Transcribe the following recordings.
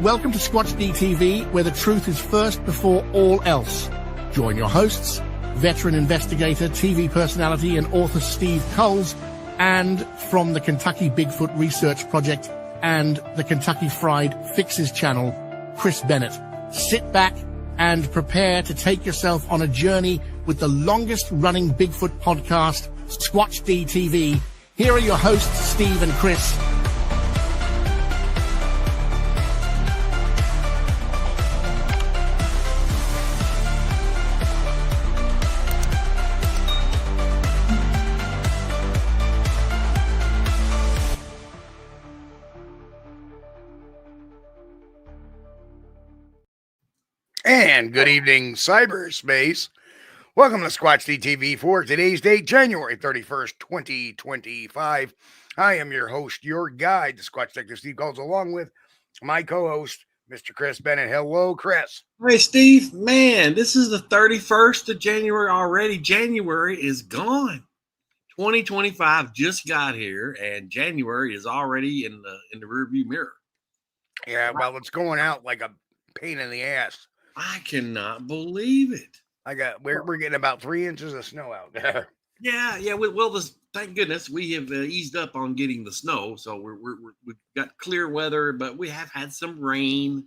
Welcome to Squatch-D TV, where the truth is first before all else. Join your hosts, veteran investigator, TV personality, and author Steve Coles, and from the Kentucky Bigfoot Research Project and the Kentucky Fried Fixes channel, Chris Bennett. Sit back and prepare to take yourself on a journey with the longest-running Bigfoot podcast, Squatch-D TV. Here are your hosts, Steve and Chris. And good evening, cyberspace. Welcome to Squatch-D TV for today's date, January 31st, 2025. I am your host, your guide, the Squatch Detective Steve Coles, along with my co-host, Mr. Chris Bennett. Hello, Chris. Hey, Steve. Man, this is the 31st of January already. January is gone. 2025 just got here, and January is already in the rearview mirror. Yeah, well, it's going out like a pain in the ass. I cannot believe it. We're getting about 3 inches of snow out there. Yeah. Well, thank goodness we have eased up on getting the snow, so we've got clear weather, but we have had some rain.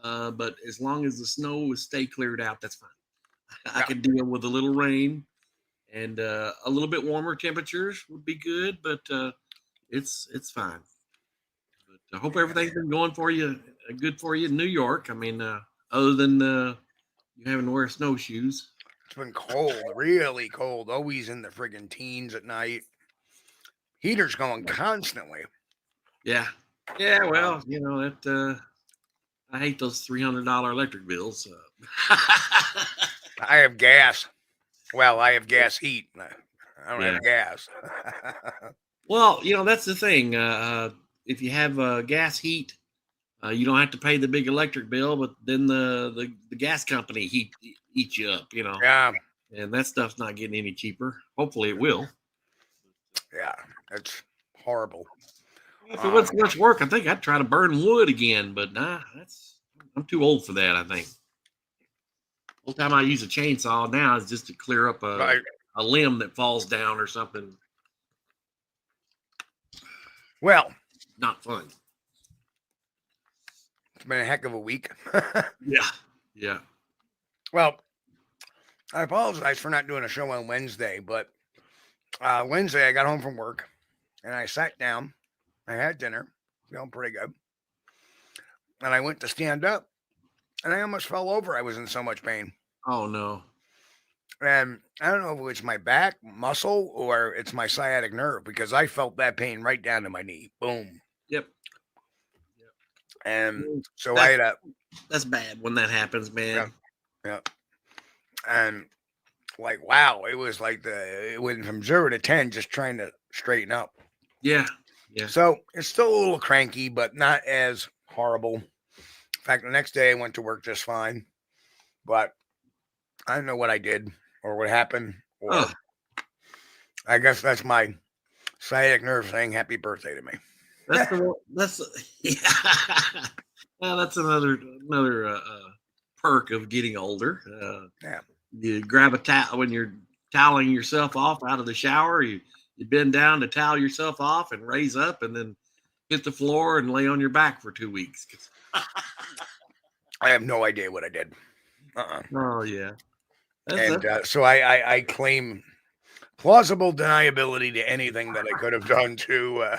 But as long as the snow will stay cleared out, that's fine. I can deal with a little rain, and a little bit warmer temperatures would be good, but it's fine. But I hope everything's been going for you, good for you in New York. I mean, other than you having to wear snowshoes. It's been cold, really cold. Always in the friggin' teens at night. Heater's going constantly. Yeah. Well, you know that. I hate those $300 electric bills. I have gas. Well, I have gas heat. I don't have gas. Well, you know that's the thing. If you have gas heat, you don't have to pay the big electric bill, but then the gas company eats you up, you know. Yeah. And that stuff's not getting any cheaper. Hopefully it will. Yeah, it's horrible. If it was much work, I think I'd try to burn wood again, but nah, I'm too old for that, I think. The whole time I use a chainsaw now is just to clear up a limb that falls down or something. Well, not fun. It's been a heck of a week. Yeah. Well, I apologize for not doing a show on Wednesday, but Wednesday I got home from work and I sat down. I had dinner, feeling pretty good. And I went to stand up and I almost fell over. I was in so much pain. Oh, no. And I don't know if it's my back muscle or it's my sciatic nerve because I felt that pain right down to my knee. Boom. Yep. And so that's bad when that happens, man. Yeah. And like, wow, it was like it went from 0 to 10 just trying to straighten up. Yeah. So it's still a little cranky, but not as horrible. In fact, the next day I went to work just fine, but I don't know what I did or what happened. Or I guess that's my sciatic nerve saying happy birthday to me. That's another perk of getting older. You grab a towel when you're toweling yourself off out of the shower. You bend down to towel yourself off and raise up, and then hit the floor and lay on your back for 2 weeks. I have no idea what I did. Oh yeah, so I claim plausible deniability to anything that I could have done to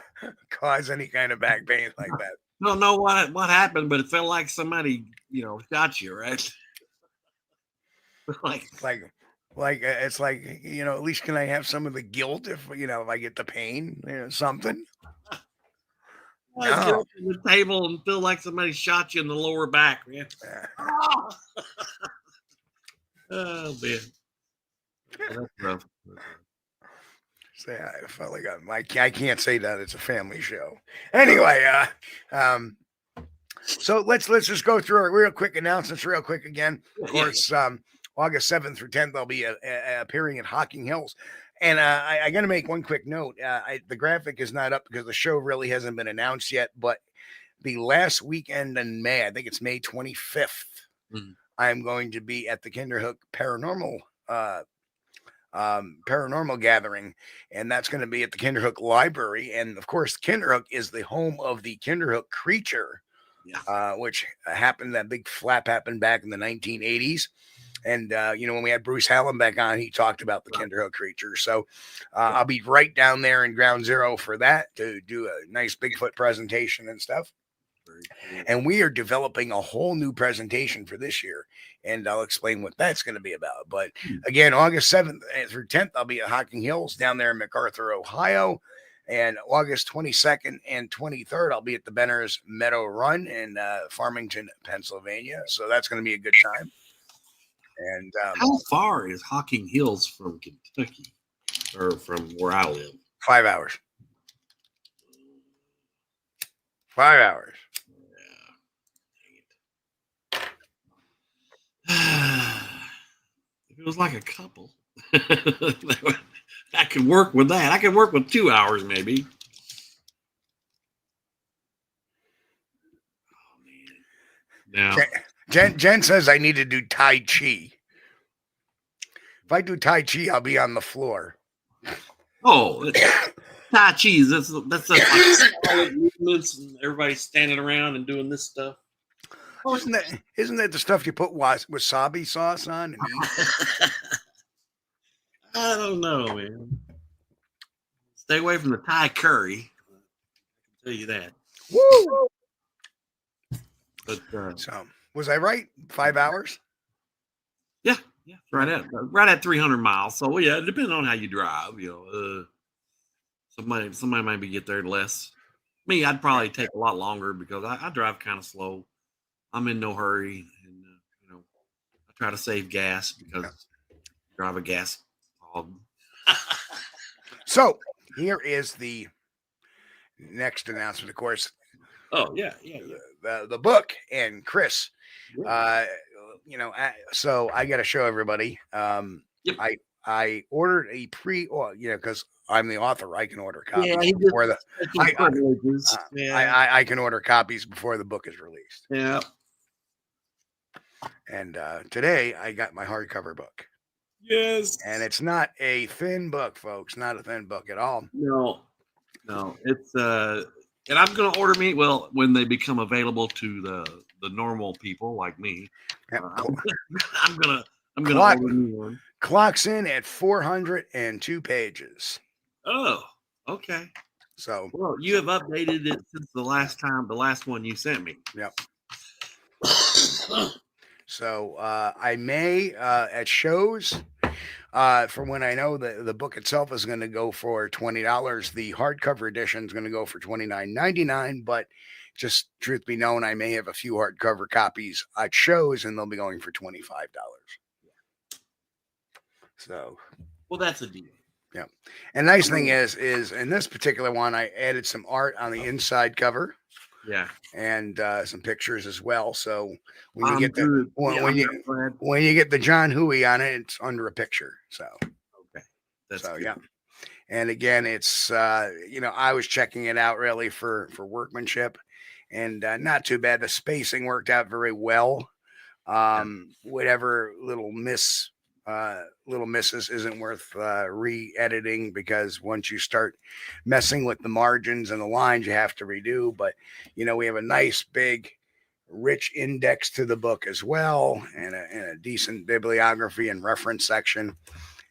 cause any kind of back pain like that. Don't know what happened, but it felt like somebody, got you, right? like it's like, at least can I have some of the guilt if I get the pain, something. I get up to the table and feel like somebody shot you in the lower back, man. Oh man, that's rough. Say I felt like I can't say that it's a family show. Anyway, so let's just go through our real quick announcements real quick again. Of course, August 7th through 10th, I'll be appearing at Hocking Hills. And I got to make one quick note. The graphic is not up because the show really hasn't been announced yet, but the last weekend in May, I think it's May 25th, I'm going to be at the Kinderhook paranormal gathering, and that's going to be at the Kinderhook Library. And of course, Kinderhook is the home of the Kinderhook creature, which happened. That big flap happened back in the 1980s. And, when we had Bruce Hallenbeck on, he talked about the Kinderhook creature. So I'll be right down there in Ground Zero for that to do a nice Bigfoot presentation and stuff. And we are developing a whole new presentation for this year, and I'll explain what that's going to be about. But again, August 7th through 10th, I'll be at Hocking Hills down there in MacArthur, Ohio. And August 22nd and 23rd, I'll be at the Benner's Meadow Run in Farmington, Pennsylvania. So that's going to be a good time. And how far is Hocking Hills from Kentucky, or from where I live? 5 hours. 5 hours. If it was like a couple, I could work with that. I could work with 2 hours, maybe. Oh, man. Now, Jen says I need to do Tai Chi. If I do Tai Chi, I'll be on the floor. Oh, Tai Chi, that's like movements, and everybody's standing around and doing this stuff. Oh, isn't that the stuff you put wasabi sauce on? And eat? I don't know, man. Stay away from the Thai curry. I can tell you that. Woo! But so was I right? 5 hours? Yeah, right at 300 miles. So yeah, depending on how you drive, somebody maybe get there less. Me, I'd probably take a lot longer because I drive kind of slow. I'm in no hurry, and I try to save gas because I drive a gas hog. So here is the next announcement, of course. Oh yeah. The book, and Chris, so I got to show everybody. Yep. I ordered a because I'm the author. I can order copies before I can order copies before the book is released. Yeah. And today I got my hardcover book. Yes. And it's not a thin book, folks. Not a thin book at all. No. It's and I'm gonna order me when they become available to the normal people like me. I'm gonna order me one. Clocks in at 402 pages. Oh, okay. So you have updated it since the last one you sent me. Yep. So I may at shows from when I know the book itself is going to go for $20. The hardcover edition is going to go for $29.99. But just truth be known, I may have a few hardcover copies at shows, and they'll be going for $25. So, that's a deal. Yeah. And nice thing is in this particular one, I added some art on the inside cover. Yeah. And some pictures as well. So when you get when you get the John Huey on it, it's under a picture. So okay. That's good. Yeah. And again, it's I was checking it out really for workmanship, and not too bad. The spacing worked out very well. Whatever little misses isn't worth re-editing, because once you start messing with the margins and the lines, you have to redo. But we have a nice big rich index to the book as well, and a decent bibliography and reference section.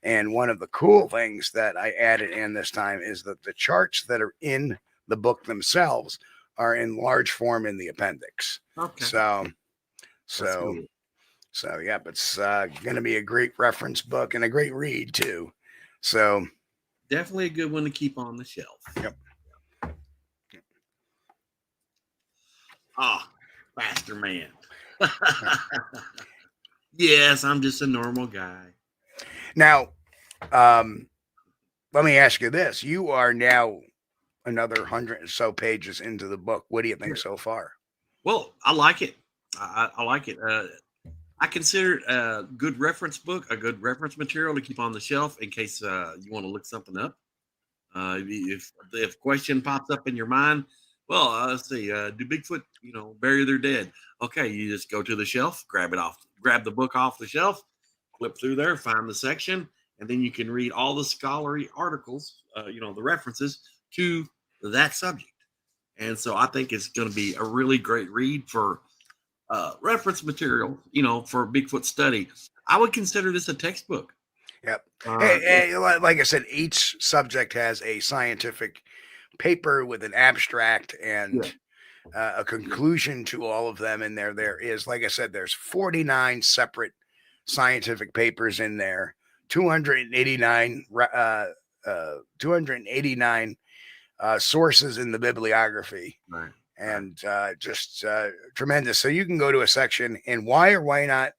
And one of the cool things that I added in this time is that the charts that are in the book themselves are in large form in the appendix. Okay. So yeah, it's going to be a great reference book and a great read too. So definitely a good one to keep on the shelf. Yep. Faster man. Yes, I'm just a normal guy. Now, let me ask you this. You are now another 100 or so pages into the book. What do you think so far? Well, I like it. I like it. I consider it a good reference book, a good reference material to keep on the shelf in case you want to look something up. If a question pops up in your mind Well, let's see. Do Bigfoot, bury their dead? Okay, you just go to the shelf, grab the book off the shelf, flip through there, find the section, and then you can read all the scholarly articles, the references to that subject. And so I think it's going to be a really great read for reference material, for Bigfoot study. I would consider this a textbook. Yep. Hey, like I said, each subject has a scientific paper with an abstract and a conclusion to all of them. And there is, like I said, there's 49 separate scientific papers in there, 289 sources in the bibliography. Right. And just tremendous. So you can go to a section and why or why not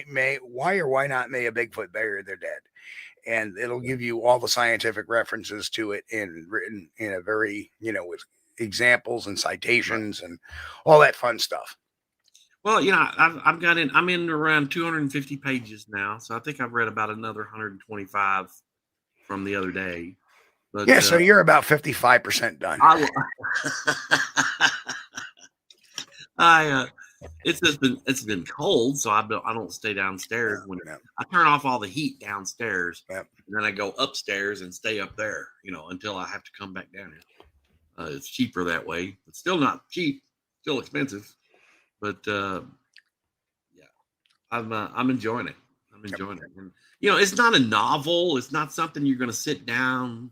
may a Bigfoot bury their dead, and it'll give you all the scientific references to it written in a very with examples and citations and all that fun stuff. Well, I'm in around 250 pages now, so I think I've read about another 125 from the other day. But, yeah, so you're about 55% done. It's been cold, so I don't stay downstairs I turn off all the heat downstairs, and then I go upstairs and stay up there, until I have to come back down here. It's cheaper that way. It's still not cheap, still expensive, but I'm enjoying it. I'm enjoying it, and it's not a novel. It's not something you're going to sit down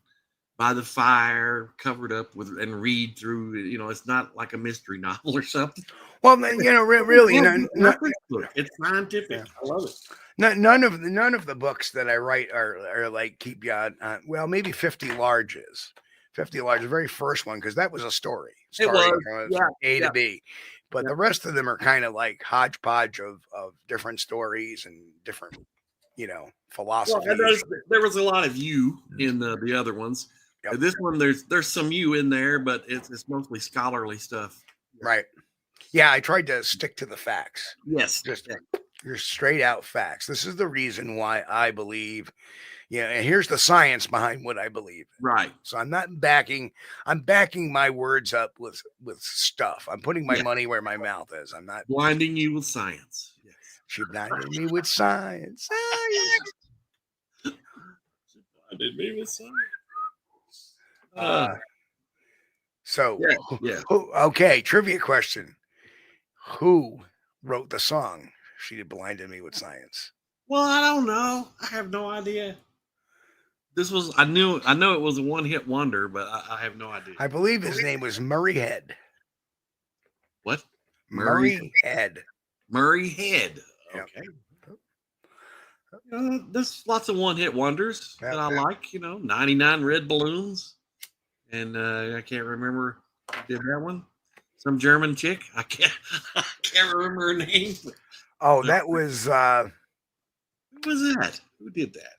by the fire, covered up with, and read through. It's not like a mystery novel or something. Well, really, it's scientific. Yeah. I love it. None of the books that I write are like keep you on. Well, maybe 50 Large is 50 Large, the very first one, because that was a story. It was, from A to B. But the rest of them are kind of like hodgepodge of different stories and different, philosophies. Well, there was a lot of you in the other ones. Yep. This one, there's some you in there, but it's mostly scholarly stuff. Right. Yeah, I tried to stick to the facts. Yes. Just your straight out facts. This is the reason why I believe, and here's the science behind what I believe. Right. So I'm backing my words up with stuff. I'm putting my money where my mouth is. I'm not blinding you with science. Yes. She blinded me with science. She blinded me with science. Okay, trivia question. Who wrote the song She Blinded Me with Science? Well, I don't know. I have no idea. I know it was a one-hit wonder, but I have no idea. I believe his name was Murray Head. What? Murray Head. Murray Head. Okay. Yep. There's lots of one-hit wonders that I like, 99 Red Balloons. And I can't remember who did that one. Some German chick. I can't remember her name. Oh, that was who was that? Who did that?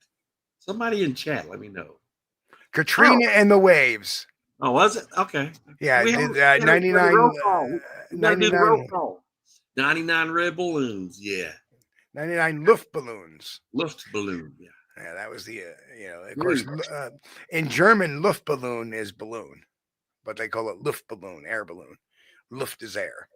Somebody in chat, let me know. Katrina and the Waves. Oh, was it? Okay. Yeah, 99 roll call. 99 Red Balloons, yeah. 99 Luftballons. Luftballon, yeah. Yeah, that was the, of course, in German, Luftballon is balloon, but they call it Luftballon, air balloon. Luft is air.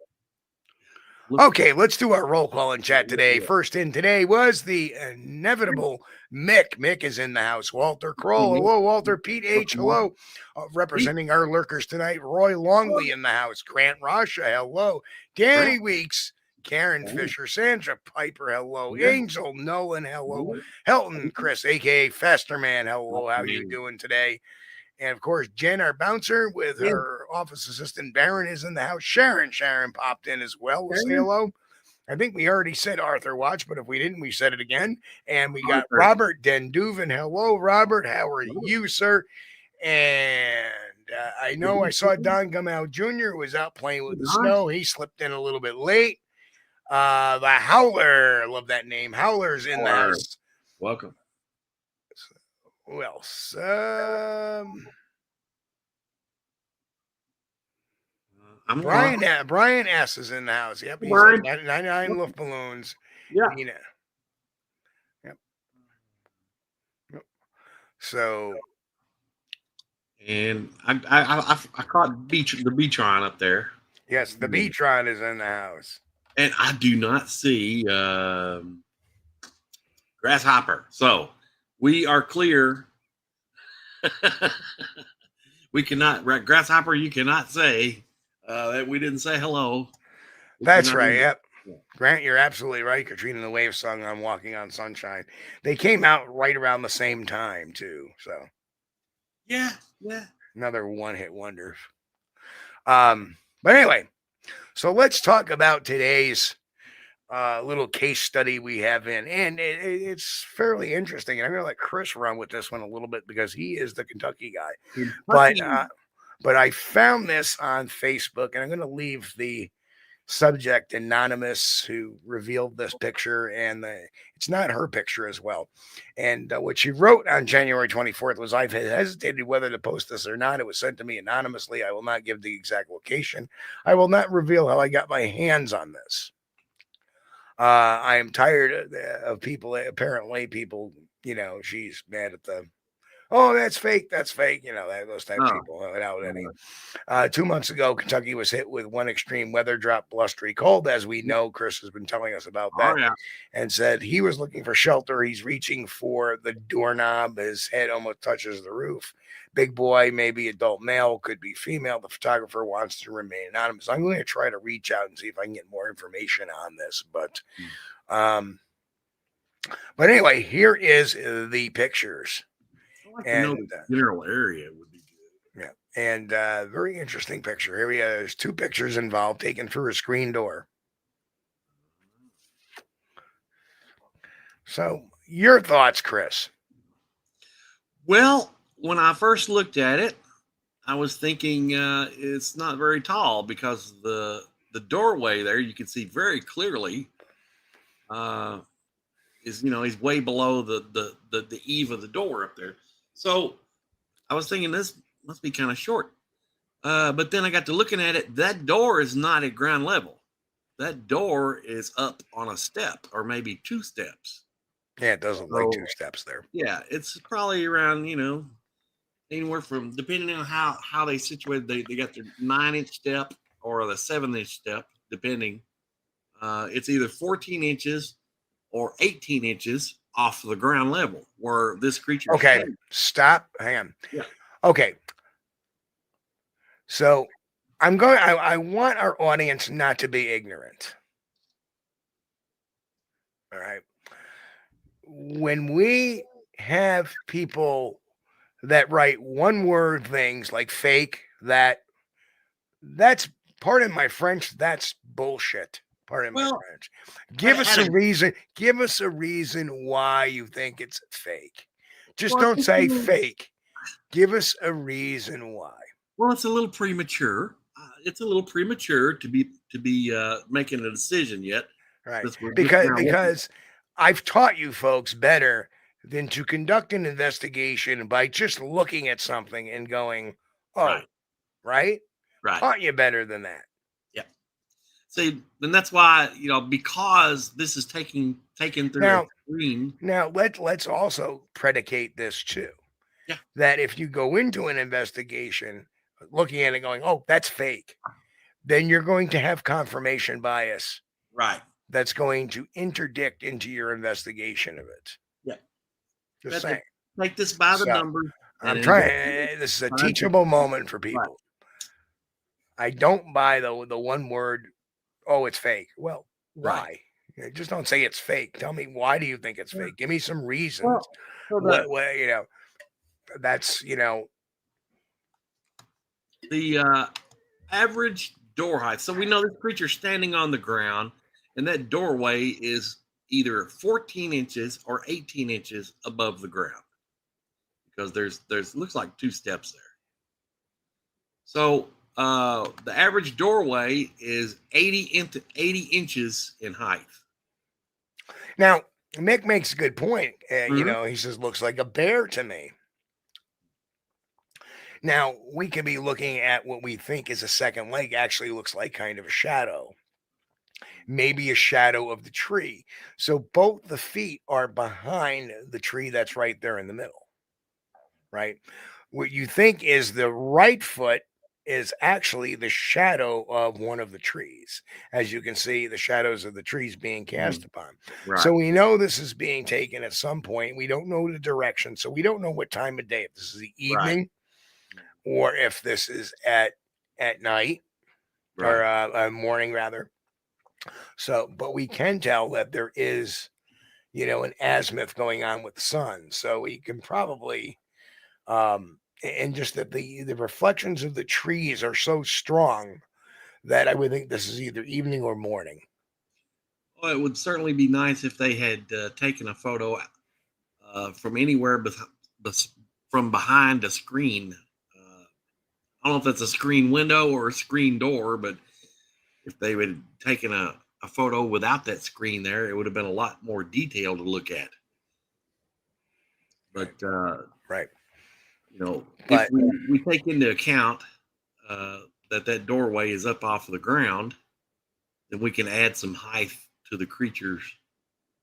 Okay, let's do our roll call in chat today. First in today was the inevitable Mick. Mick is in the house. Walter Kroll, hello. Walter. Pete H, hello. Representing our lurkers tonight, Roy Longley in the house. Grant Rasha, hello. Danny Weeks. Karen Fisher, Sandra Piper, hello. Angel Nolan, hello. Helton Chris, a.k.a. Festerman, hello. How you doing today? And, of course, Jen, our bouncer, with her office assistant, Baron, is in the house. Sharon popped in as well. We'll say hello. I think we already said Arthur Watch, but if we didn't, we said it again. And we got Robert Denduven. Hello, Robert. How are you, sir? And I know I saw Don Gumau Jr. was out playing with the snow. He slipped in a little bit late. The Howler, love that name. Howler's in the house. Welcome. Who else? Brian S is in the house. Yep, he's like 99 Luftballons. Yeah. Yep. So And I caught the beachon up there, Yes, the Beatron is in the house. and I do not see grasshopper. So we are clear. We cannot grasshopper. You cannot say that we didn't say hello. That's right. Yep. Grant, you're absolutely right. Katrina and the Waves sung "I'm Walking on Sunshine." They came out right around the same time too. So yeah, another one-hit wonder. But anyway, so let's talk about today's little case study we have in, and it's fairly interesting. And I'm going to let Chris run with this one a little bit because he is the Kentucky guy. But I found this on Facebook, and I'm going to leave the subject anonymous who revealed this picture, and it's not her picture as well. And what she wrote on January 24th was, "I've hesitated whether to post this or not. It was sent to me anonymously. I will not give the exact location. I will not reveal how I got my hands on this. I am tired of people, apparently people, she's mad at the, oh, that's fake, those type of people. Without any. 2 months ago, Kentucky was hit with one extreme weather drop, blustery cold, as we know. Chris has been telling us about that, and said he was looking for shelter. He's reaching for the doorknob. His head almost touches the roof. Big boy, maybe adult male, could be female. The photographer wants to remain anonymous. I'm going to try to reach out and see if I can get more information on this. But anyway, here is the pictures. Like and the general area would be good. Yeah, and very interesting picture. Here we have there's 2 pictures involved taken through a screen door. So, your thoughts, Chris? Well, when I first looked at it, I was thinking it's not very tall because the doorway there you can see very clearly is he's way below the eave of the door up there. So I was thinking this must be kind of short. But then I got to looking at it. That door is not at ground level. That door is up on a step or maybe 2 steps. Yeah, it does look like 2 steps there. Yeah, it's probably around, anywhere from, depending on how they situated, they got their 9-inch step or the 7-inch step, depending. It's either 14 inches or 18 inches off the ground level where this creature. Okay, stop. Hang on. Yeah. Okay. So I want our audience not to be ignorant. All right. When we have people that write one-word things like fake, that's, pardon my French, that's bullshit. Pardon my French. Give us a reason why you think it's fake. Just don't say fake. Give us a reason why. Well, it's a little premature. It's a little premature to be making a decision yet. Right. Because I've taught you folks better than to conduct an investigation by just looking at something and going, oh, right? Taught you better than that. See, and that's why, because this is taken through a screen. Now, let's also predicate this too. Yeah. That if you go into an investigation looking at it going, oh, that's fake, then you're going to have confirmation bias. Right. That's going to interdict into your investigation of it. Yeah. Just saying. Take this by the numbers. I'm trying. This is a teachable moment for people. Right. I don't buy the one word, oh, it's fake. Well, why? Right. Just don't say it's fake. Tell me, why do you think it's fake? Give me some reasons. Well, that's, the average door height. So we know this creature's standing on the ground, and that doorway is either 14 inches or 18 inches above the ground because there's looks like 2 steps there. So the average doorway is 80 inches in height. Now, Mick makes a good point. He says, looks like a bear to me. Now, we could be looking at what we think is a second leg, actually looks like kind of a shadow. Maybe a shadow of the tree. So both the feet are behind the tree that's right there in the middle. right? What you think is the right foot is actually the shadow of one of the trees. As you can see, the shadows of the trees being cast upon. Right. So we know this is being taken at some point. We don't know the direction. So we don't know what time of day, if this is the evening or if this is at night or morning rather. So, but we can tell that there is, an azimuth going on with the sun. So we can probably, and just that the reflections of the trees are so strong that I would think this is either evening or morning. Well, it would certainly be nice if they had taken a photo from anywhere from behind a screen. I don't know if that's a screen window or a screen door, but if they would have taken a photo without that screen there, it would have been a lot more detailed to look at. But right, if we take into account that doorway is up off of the ground, then we can add some height to the creatures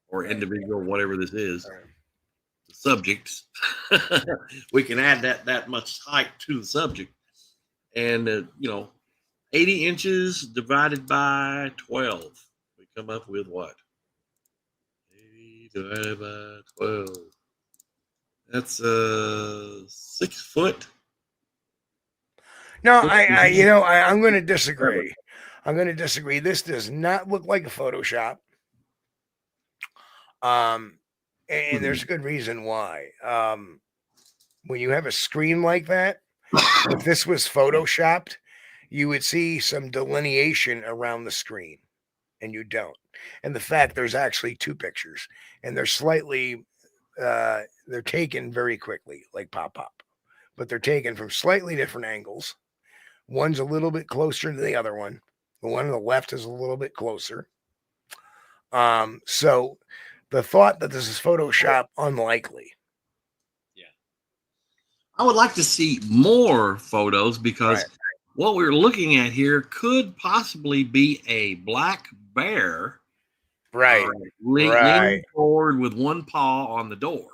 or individual, whatever this is, the subjects. We can add that much height to the subject, and 80 inches divided by 12, we come up with what? 80 divided by 12. That's 6 foot. No, I'm going to disagree. I'm going to disagree. This does not look like a Photoshop. And there's a good reason why. When you have a screen like that, if this was Photoshopped, you would see some delineation around the screen, and you don't. And the fact there's actually 2 pictures, and they're slightly, they're taken very quickly, like pop, but they're taken from slightly different angles. One's a little bit closer to the other one. The one on the left is a little bit closer. So the thought that this is Photoshop, unlikely. Yeah. I would like to see more photos because what we're looking at here could possibly be a black bear. Right. Leaning forward with one paw on the door.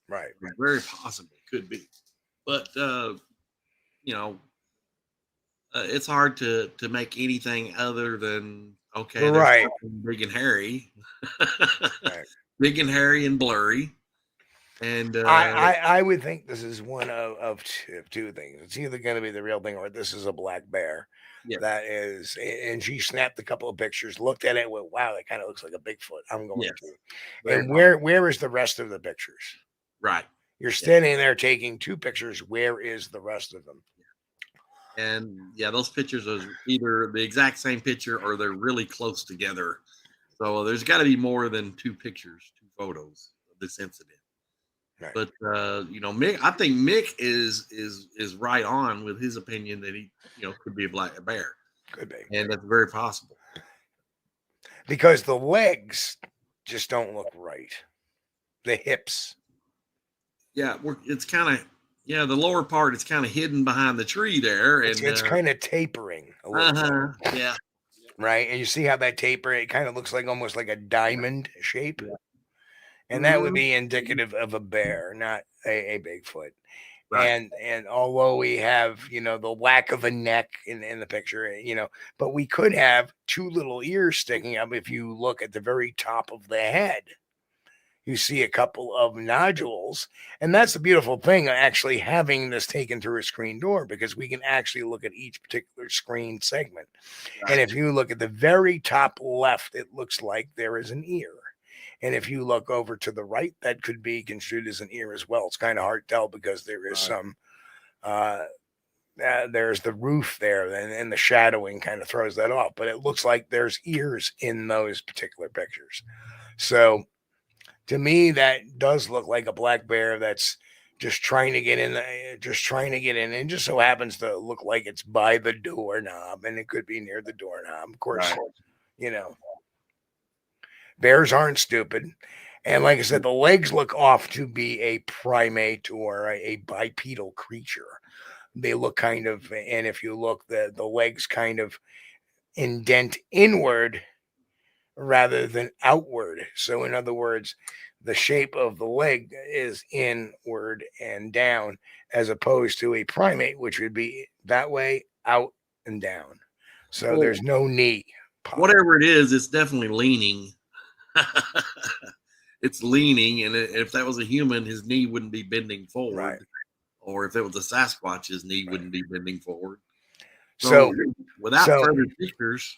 Right. Very possible. Could be. But, it's hard to make anything other than big and hairy, big and hairy and blurry. And I would think this is one of two things. It's either going to be the real thing or this is a black bear. Yeah. That is, and she snapped a couple of pictures, looked at it, and went, "Wow, that kind of looks like a Bigfoot." I'm going to. And where is the rest of the pictures? Right. You're standing there taking 2 pictures. Where is the rest of them? And those pictures are either the exact same picture or they're really close together. So there's got to be more than 2 pictures, 2 photos of this incident. Right. But Mick, I think Mick is right on with his opinion that he could be a bear. Could be, and that's very possible because the legs just don't look right. The hips. Yeah, it's kind of. Yeah, the lower part is kind of hidden behind the tree there, and it's kind of tapering a little. Yeah. Right, and you see how that taper? It kind of looks like almost like a diamond shape, and that would be indicative of a bear, not a Bigfoot. Right. And although we have the lack of a neck in the picture, but we could have 2 little ears sticking up if you look at the very top of the head. You see a couple of nodules, and that's the beautiful thing, actually having this taken through a screen door, because we can actually look at each particular screen segment. Right. And if you look at the very top left, it looks like there is an ear. And if you look over to the right, that could be construed as an ear as well. It's kind of hard to tell because there is some, there's the roof there, and the shadowing kind of throws that off. But it looks like there's ears in those particular pictures. So, to me, that does look like a black bear that's just trying to get in, and just so happens to look like it's by the doorknob, and it could be near the doorknob. Of course, bears aren't stupid. And like I said, the legs look off to be a primate or a bipedal creature. They look kind of, and if you look, the legs kind of indent inward rather than outward. So in other words, the shape of the leg is inward and down, as opposed to a primate, which would be that way, out and down. So Well, there's no knee. whatever it is, it's definitely leaning. It's leaning, and if that was a human, his knee wouldn't be bending forward. Right. Or if it was a Sasquatch, his knee wouldn't be bending forward. So without further pictures,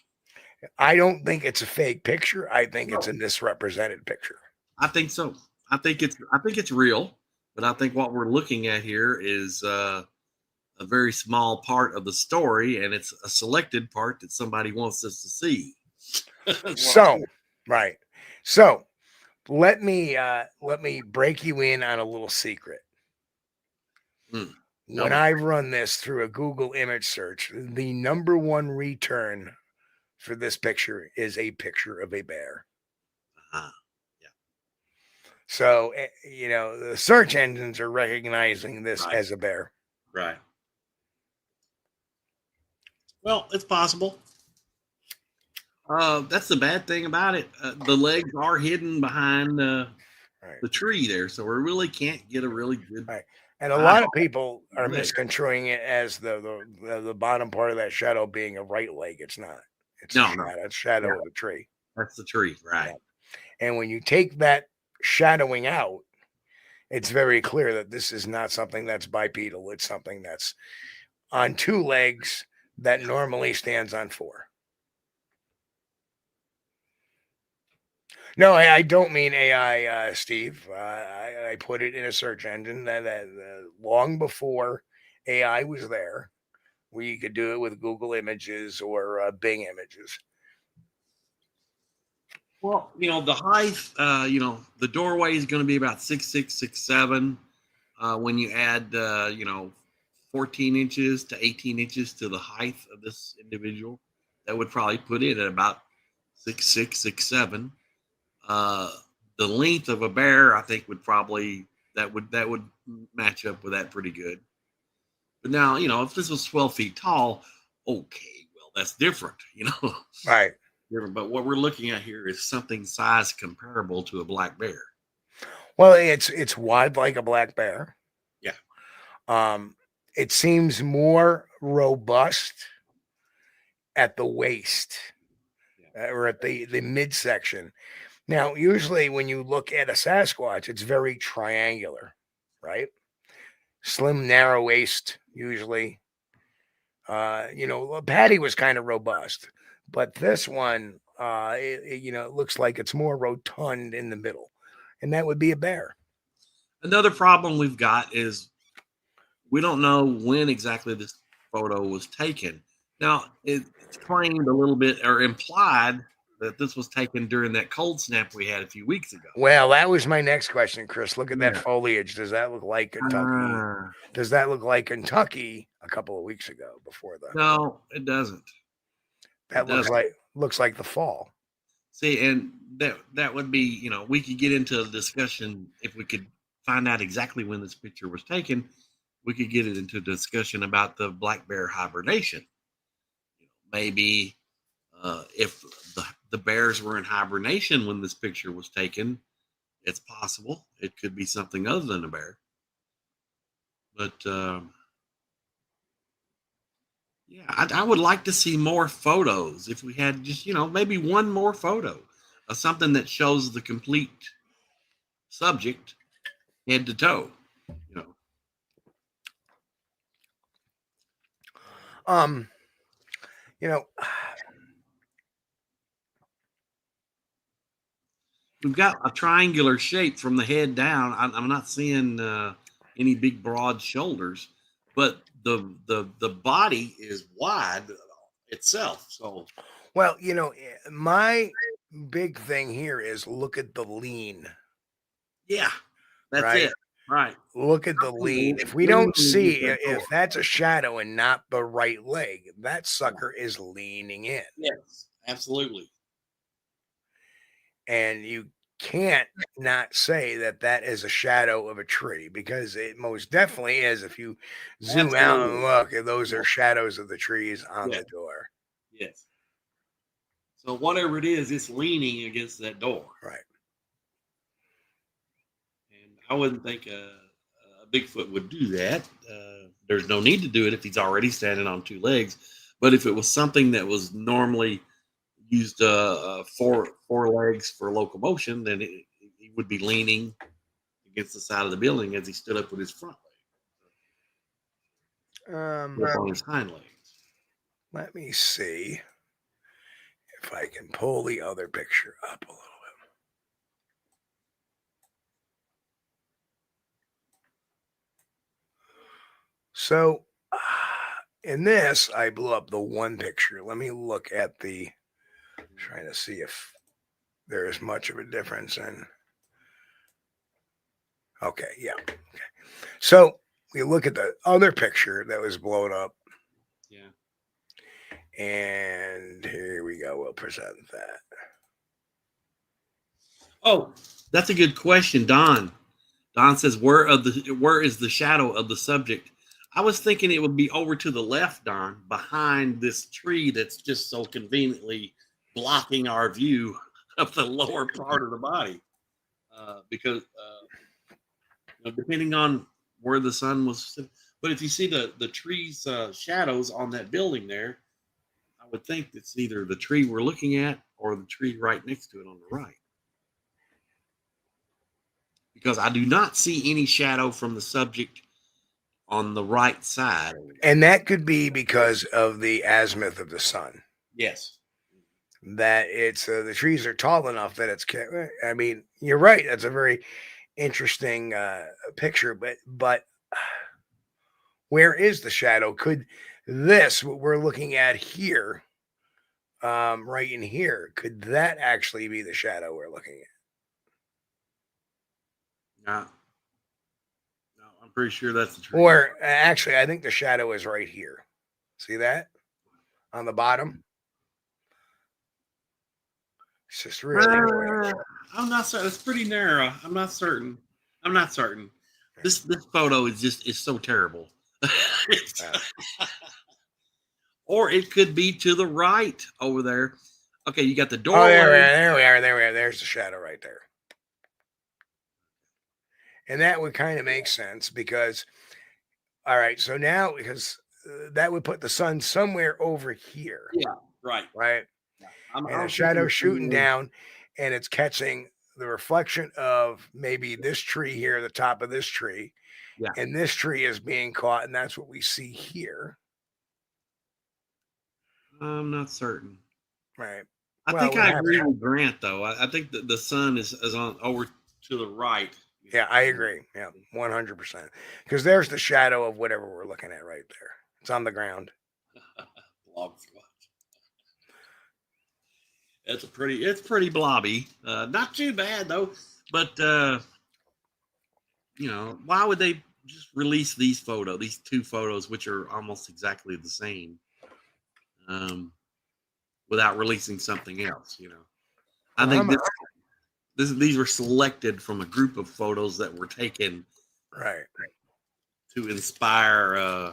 I don't think it's a fake picture. I think it's a misrepresented picture. I think so. I think it's real, but I think what we're looking at here is a very small part of the story, and it's a selected part that somebody wants us to see. So, right. So let me break you in on a little secret. When I run this through a Google image search, the number one return for this picture is a picture of a bear. Yeah. So, the search engines are recognizing this as a bear. Right. Well, it's possible. That's the bad thing about it. The legs are hidden behind the tree there, so we really can't get a really good. Right. And a lot of people are misconstruing it as the bottom part of that shadow being a right leg. It's not. It's a shadow of the tree. That's the tree, right? Yeah. And when you take that shadowing out, it's very clear that this is not something that's bipedal. It's something that's on two legs that normally stands on four. No, I don't mean AI, Steve. I put it in a search engine that long before AI was there, where you could do it with Google Images or Bing Images. Well, the height, the doorway is going to be about 6'6", 6'7". When you add, 14 inches to 18 inches to the height of this individual, that would probably put it at about 6'6", 6'7". The length of a bear, I think, would probably that would match up with that pretty good. But now, if this was 12 feet tall, okay, well, that's different, Right. But what we're looking at here is something size comparable to a black bear. Well, it's wide like a black bear. Yeah. It seems more robust at the waist or at the midsection. Now, usually when you look at a Sasquatch, it's very triangular, right? Slim, narrow waist, usually. Patty was kind of robust, but this one, it looks like it's more rotund in the middle, and that would be a bear. Another problem we've got is we don't know when exactly this photo was taken. Now, it's claimed a little bit or implied that this was taken during that cold snap we had a few weeks ago. Well, that was my next question, Chris. Look at that foliage. Does that look like Kentucky? Does that look like Kentucky a couple of weeks ago before the? No, it doesn't. That looks like the fall. See, and that would be, we could get into a discussion if we could find out exactly when this picture was taken. We could get it into a discussion about the black bear hibernation. Maybe if the bears were in hibernation when this picture was taken, it's possible it could be something other than a bear. But I would like to see more photos. If we had just maybe one more photo of something that shows the complete subject head to toe. We've got a triangular shape from the head down. I'm not seeing any big broad shoulders, but the body is wide itself. So, well, my big thing here is look at the lean. Yeah, that's it. Right. Look at the lean. If we don't see if that's a shadow and not the right leg, that sucker is leaning in. Yes, absolutely. And you can't not say that is a shadow of a tree, because it most definitely is. If you zoom out and look, those are shadows of the trees on the door. Yes. So whatever it is, it's leaning against that door. Right. I wouldn't think a Bigfoot would do that. There's no need to do it if he's already standing on two legs. But if it was something that was normally used four legs for locomotion, then he would be leaning against the side of the building as he stood up with his front leg, up on his hind legs. Let me see if I can pull the other picture up a little bit. So in this, I blew up the one picture. Let me look at the, trying to see if there is much of a difference in. Okay, yeah. Okay. So we look at the other picture that was blown up. Yeah. And here we go. We'll present that. Oh, that's a good question, Don. Don says, where is the shadow of the subject? I was thinking it would be over to the left, Don, behind this tree that's just so conveniently blocking our view of the lower part of the body. Because depending on where the sun was, but if you see the tree's shadows on that building there, I would think it's either the tree we're looking at or the tree right next to it on the right. Because I do not see any shadow from the subject on the right side. And that could be because of the azimuth of the sun. Yes. That it's the trees are tall enough that it's. I mean, you're right. That's a very interesting picture. But where is the shadow? Could this what we're looking at here, right in here, could that actually be the shadow we're looking at? No, I'm pretty sure that's the tree. Or actually, I think the shadow is right here. See that on the bottom? It's just really. I'm not certain. It's pretty narrow. I'm not certain. This photo is so terrible. Or it could be to the right over there. Okay, you got the doorway. Oh, there we are. There's the shadow right there. And that would kind of make sense because, all right, so now because that would put the sun somewhere over here. Yeah, right. Right. Yeah. And the shadow shooting down, and it's catching the reflection of maybe this tree here, the top of this tree. Yeah. And this tree is being caught, and that's what we see here. I'm not certain. Right. I think I agree with Grant, though. I think that the sun is on over to the right. Yeah, I agree. Yeah, 100%. Because there's the shadow of whatever we're looking at right there. It's on the ground. Blob squatch. It's pretty blobby. Not too bad though. But why would they just release these two photos, which are almost exactly the same, without releasing something else? I think these were selected from a group of photos that were taken right to inspire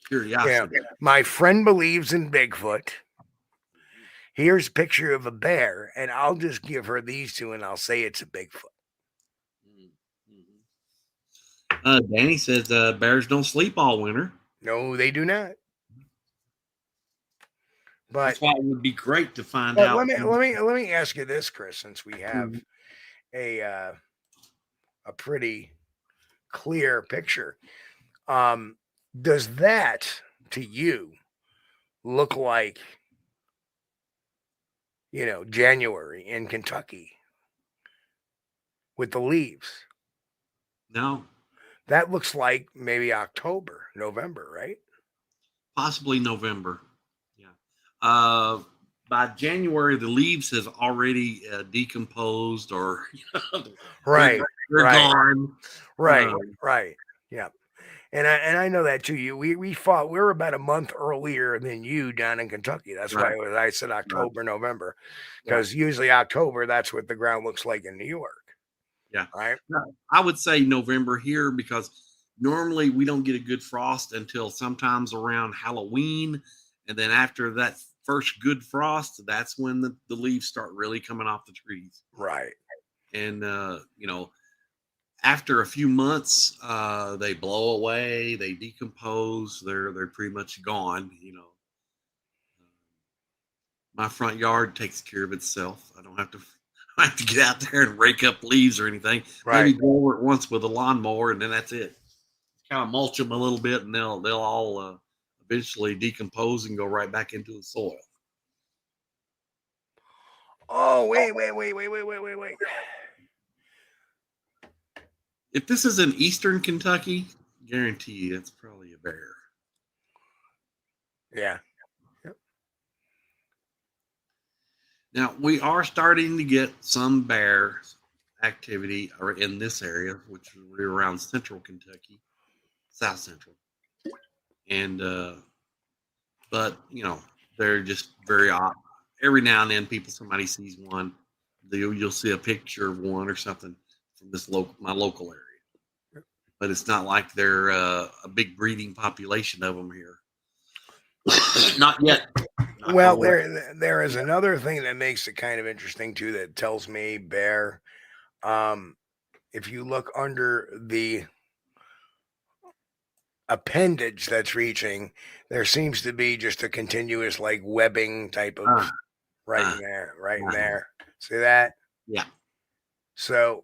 curiosity. Yeah. My friend believes in Bigfoot. Here's a picture of a bear, and I'll just give her these two, and I'll say it's a Bigfoot. Danny says bears don't sleep all winter. No, they do not. But that's why it would be great to find out. Let me ask you this, Chris, since we have a pretty clear picture. Does that to you look like January in Kentucky with the leaves? No. That looks like maybe October, November, right? Possibly November. Yeah. By January, the leaves have already decomposed, or right, they're gone. Right. Yeah. And I know that too. We're about a month earlier than you down in Kentucky. That's why I said October, November, because usually October, that's what the ground looks like in New York. Yeah. Right. I would say November here because normally we don't get a good frost until sometimes around Halloween. And then after that first good frost, that's when the leaves start really coming off the trees. Right. And, after a few months, they blow away, they decompose, they're pretty much gone. My front yard takes care of itself. I don't have to get out there and rake up leaves or anything. Right. Maybe go over it once with a lawnmower, and then that's it. Kind of mulch them a little bit, and they'll all eventually decompose and go right back into the soil. Oh, wait. If this is in eastern Kentucky, guarantee you it's probably a bear. Yeah. Now, we are starting to get some bear activity in this area, which is around central Kentucky, south central. And, but, they're just very odd. Every now and then, somebody sees one, you'll see a picture of one or something from my local area. But it's not like they're a big breeding population of them here. Not yet. Well, there is another thing that makes it kind of interesting too. That tells me bear. If you look under the appendage that's reaching, there seems to be just a continuous like webbing type of in there. See that? Yeah. So,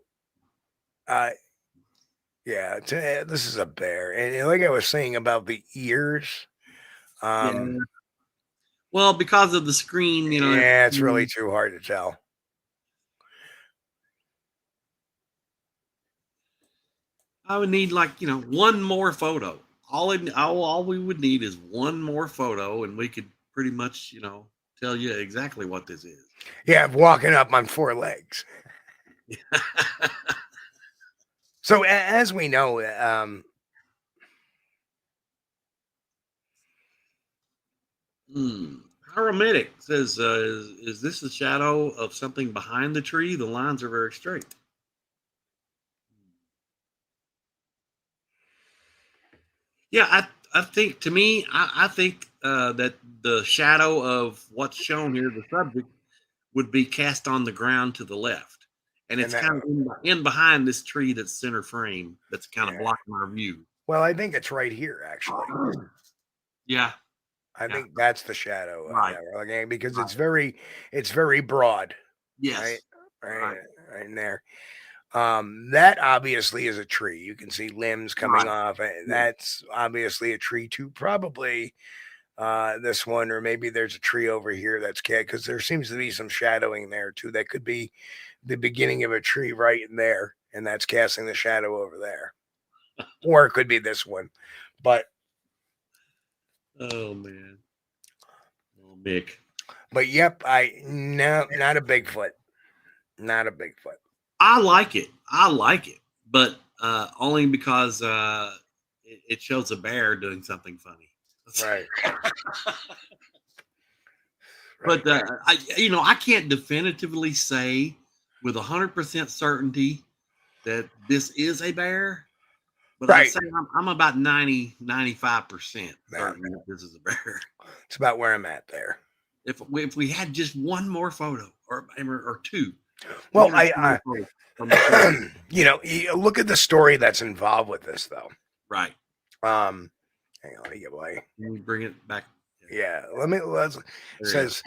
yeah, this is a bear, and like I was saying about the ears. Well, because of the screen, Yeah, it's really too hard to tell. I would need one more photo. All we would need is one more photo, and we could pretty much, tell you exactly what this is. Yeah, walking up on four legs. So as we know, Paramedic says, is this the shadow of something behind the tree? The lines are very straight. Yeah, I think, to me, I think that the shadow of what's shown here, the subject, would be cast on the ground to the left. And it's kind of in behind this tree that's center frame that's kind of blocking our view. Well, I think it's right here, actually. Yeah. I think that's the shadow, right? Because it's very broad. Yes, right in there. That obviously is a tree. You can see limbs coming off, and that's obviously a tree too. Probably this one, or maybe there's a tree over here that's because there seems to be some shadowing there too. That could be the beginning of a tree right in there, and that's casting the shadow over there, or it could be this one, but. Oh man. Oh, Mick. But yep, not a Bigfoot. Not a Bigfoot. I like it, but only because it shows a bear doing something funny. Right. But I can't definitively say with 100% certainty that this is a bear. But I'd say I'm about 95% certain that this is a bear. It's about where I'm at there. If we had just one more photo or two. Well, you look at the story that's involved with this, though. Right. Hang on, let me get away. Can we bring it back? Yeah. Let's says,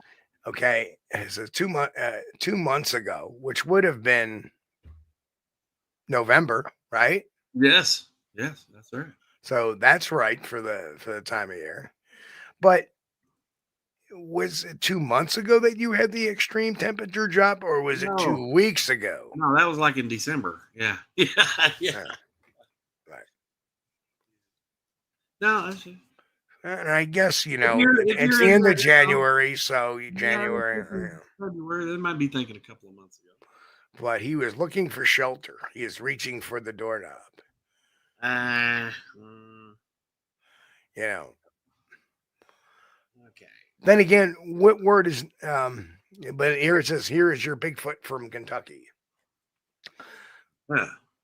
okay, it says 2 months ago, which would have been November, right? Yes, that's right. So that's right for the time of year. But was it 2 months ago that you had the extreme temperature drop, or was it 2 weeks ago? No, that was like in December. Yeah. Yeah. Right. No, I see. And I guess, it's the end of January, so January. February, they might be thinking a couple of months ago. But he was looking for shelter. He is reaching for the doorknob. Okay. Then again, what word is, but here it says, here is your Bigfoot from Kentucky.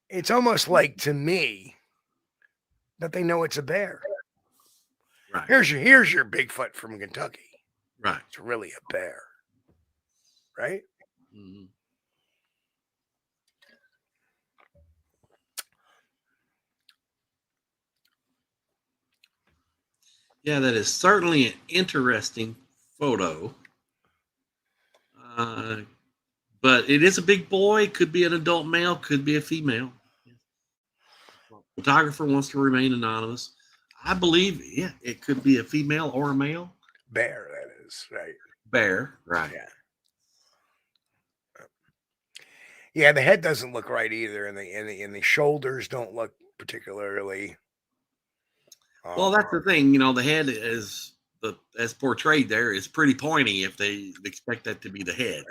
It's almost like, to me, that they know it's a bear. Right. Here's your Bigfoot from Kentucky. Right. It's really a bear. Right? Mm-hmm. Yeah, that is certainly an interesting photo. But it is a big boy. Could be an adult male. Could be a female. Photographer wants to remain anonymous. I believe, yeah, it could be a female or a male. Bear, that is, right. Bear, right. Yeah. Yeah, the head doesn't look right either, and the shoulders don't look particularly. Well, that's the thing, the head is as portrayed there is pretty pointy if they expect that to be the head.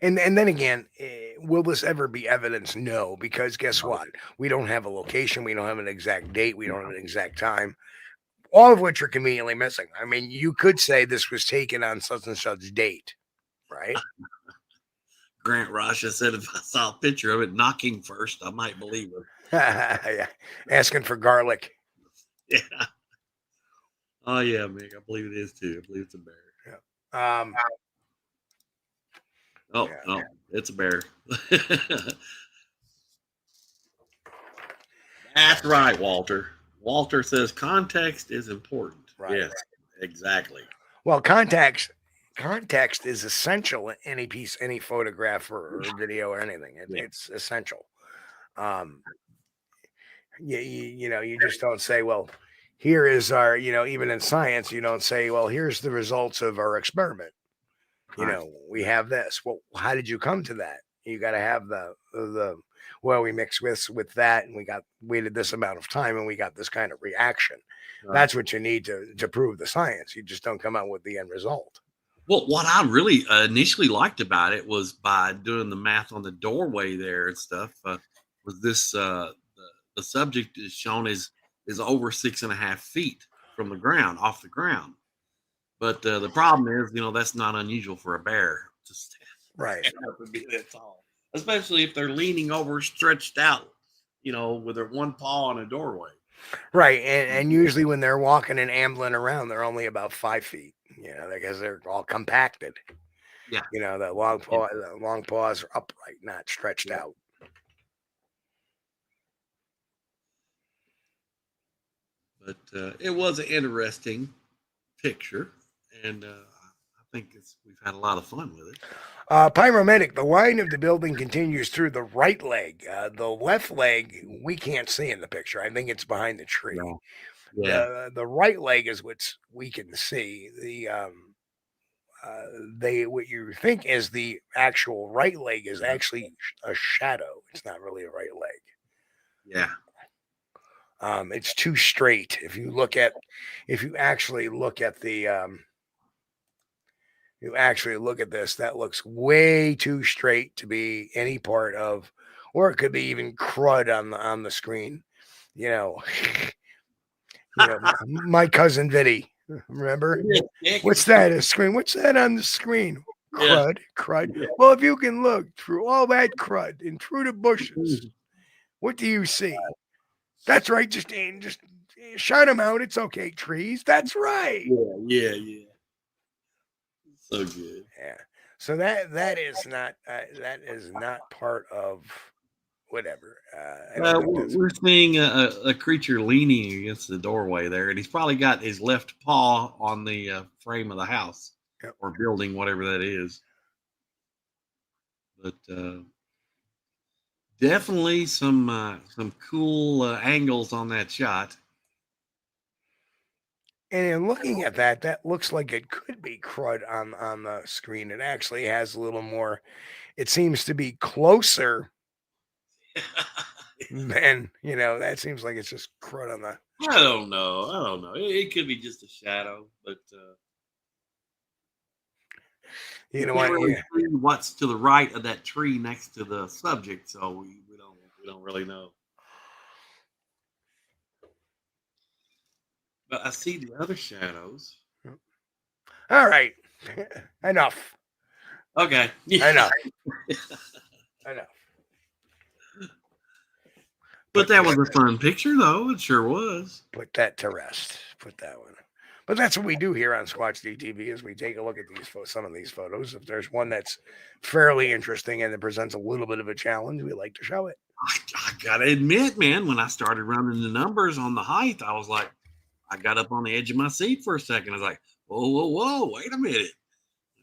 And then again, will this ever be evidence? No, because guess what? We don't have a location, we don't have an exact date, we don't have an exact time, all of which are conveniently missing. I mean, you could say this was taken on such and such date, right? Grant Rasha said if I saw a picture of it knocking first, I might believe it. Yeah. Asking for garlic. Yeah. Oh yeah, Mick, I believe it is too. I believe it's a bear. Yeah. No, it's a bear. That's right, Walter. Walter says context is important. Right. Yes, exactly. Well, context is essential in any photograph or video or anything. It's essential. You just don't say, well, here is our, even in science, you don't say, well, here's the results of our experiment. We have this. Well, how did you come to that? You got to have we mixed with that, and we waited this amount of time, and we got this kind of reaction. Right. That's what you need to prove the science. You just don't come out with the end result. Well, what I really initially liked about it was by doing the math on the doorway there and stuff. Was this the subject is shown is over 6.5 feet from the ground, off the ground. But the problem is, that's not unusual for a bear to stand up and be that tall, especially if they're leaning over, stretched out, with their one paw on a doorway. Right, and usually when they're walking and ambling around, they're only about 5 feet, because they're all compacted. Yeah, the long paws are upright, not stretched out. But it was an interesting picture, and I think we've had a lot of fun with it. Pyromedic, the line of the building continues through the right leg. The left leg we can't see in the picture. I think it's behind the tree. No. Yeah. The right leg is what we can see. What you think is the actual right leg is actually a shadow. It's not really a right leg. Yeah. It's too straight. If you actually look at this, that looks way too straight to be any part of, or it could be even crud on the screen. My cousin Vinny, remember? What's that? A screen? What's that on the screen? Crud. Yeah. Well, if you can look through all that crud and through the bushes, what do you see? That's right. Just shut them out. It's okay. Trees. That's right. Yeah. So good. Yeah. So that is not part of whatever. We're seeing a creature leaning against the doorway there, and he's probably got his left paw on the frame of the house or building, whatever that is. But definitely some cool angles on that shot. And in looking at that looks like it could be crud on the screen. It actually has a little more. It seems to be closer than, that seems like it's just crud on the. I don't know. It could be just a shadow, but what's to the right of that tree next to the subject, so we don't really know. But I see the other shadows. All right. Enough. Okay. Enough. But that was a fun picture, though. It sure was. Put that to rest. Put that one. But that's what we do here on Squatch-D TV is we take a look at some of these photos. If there's one that's fairly interesting and it presents a little bit of a challenge, we like to show it. I got to admit, man, when I started running the numbers on the height, I was like, I got up on the edge of my seat for a second. I was like, whoa, wait a minute.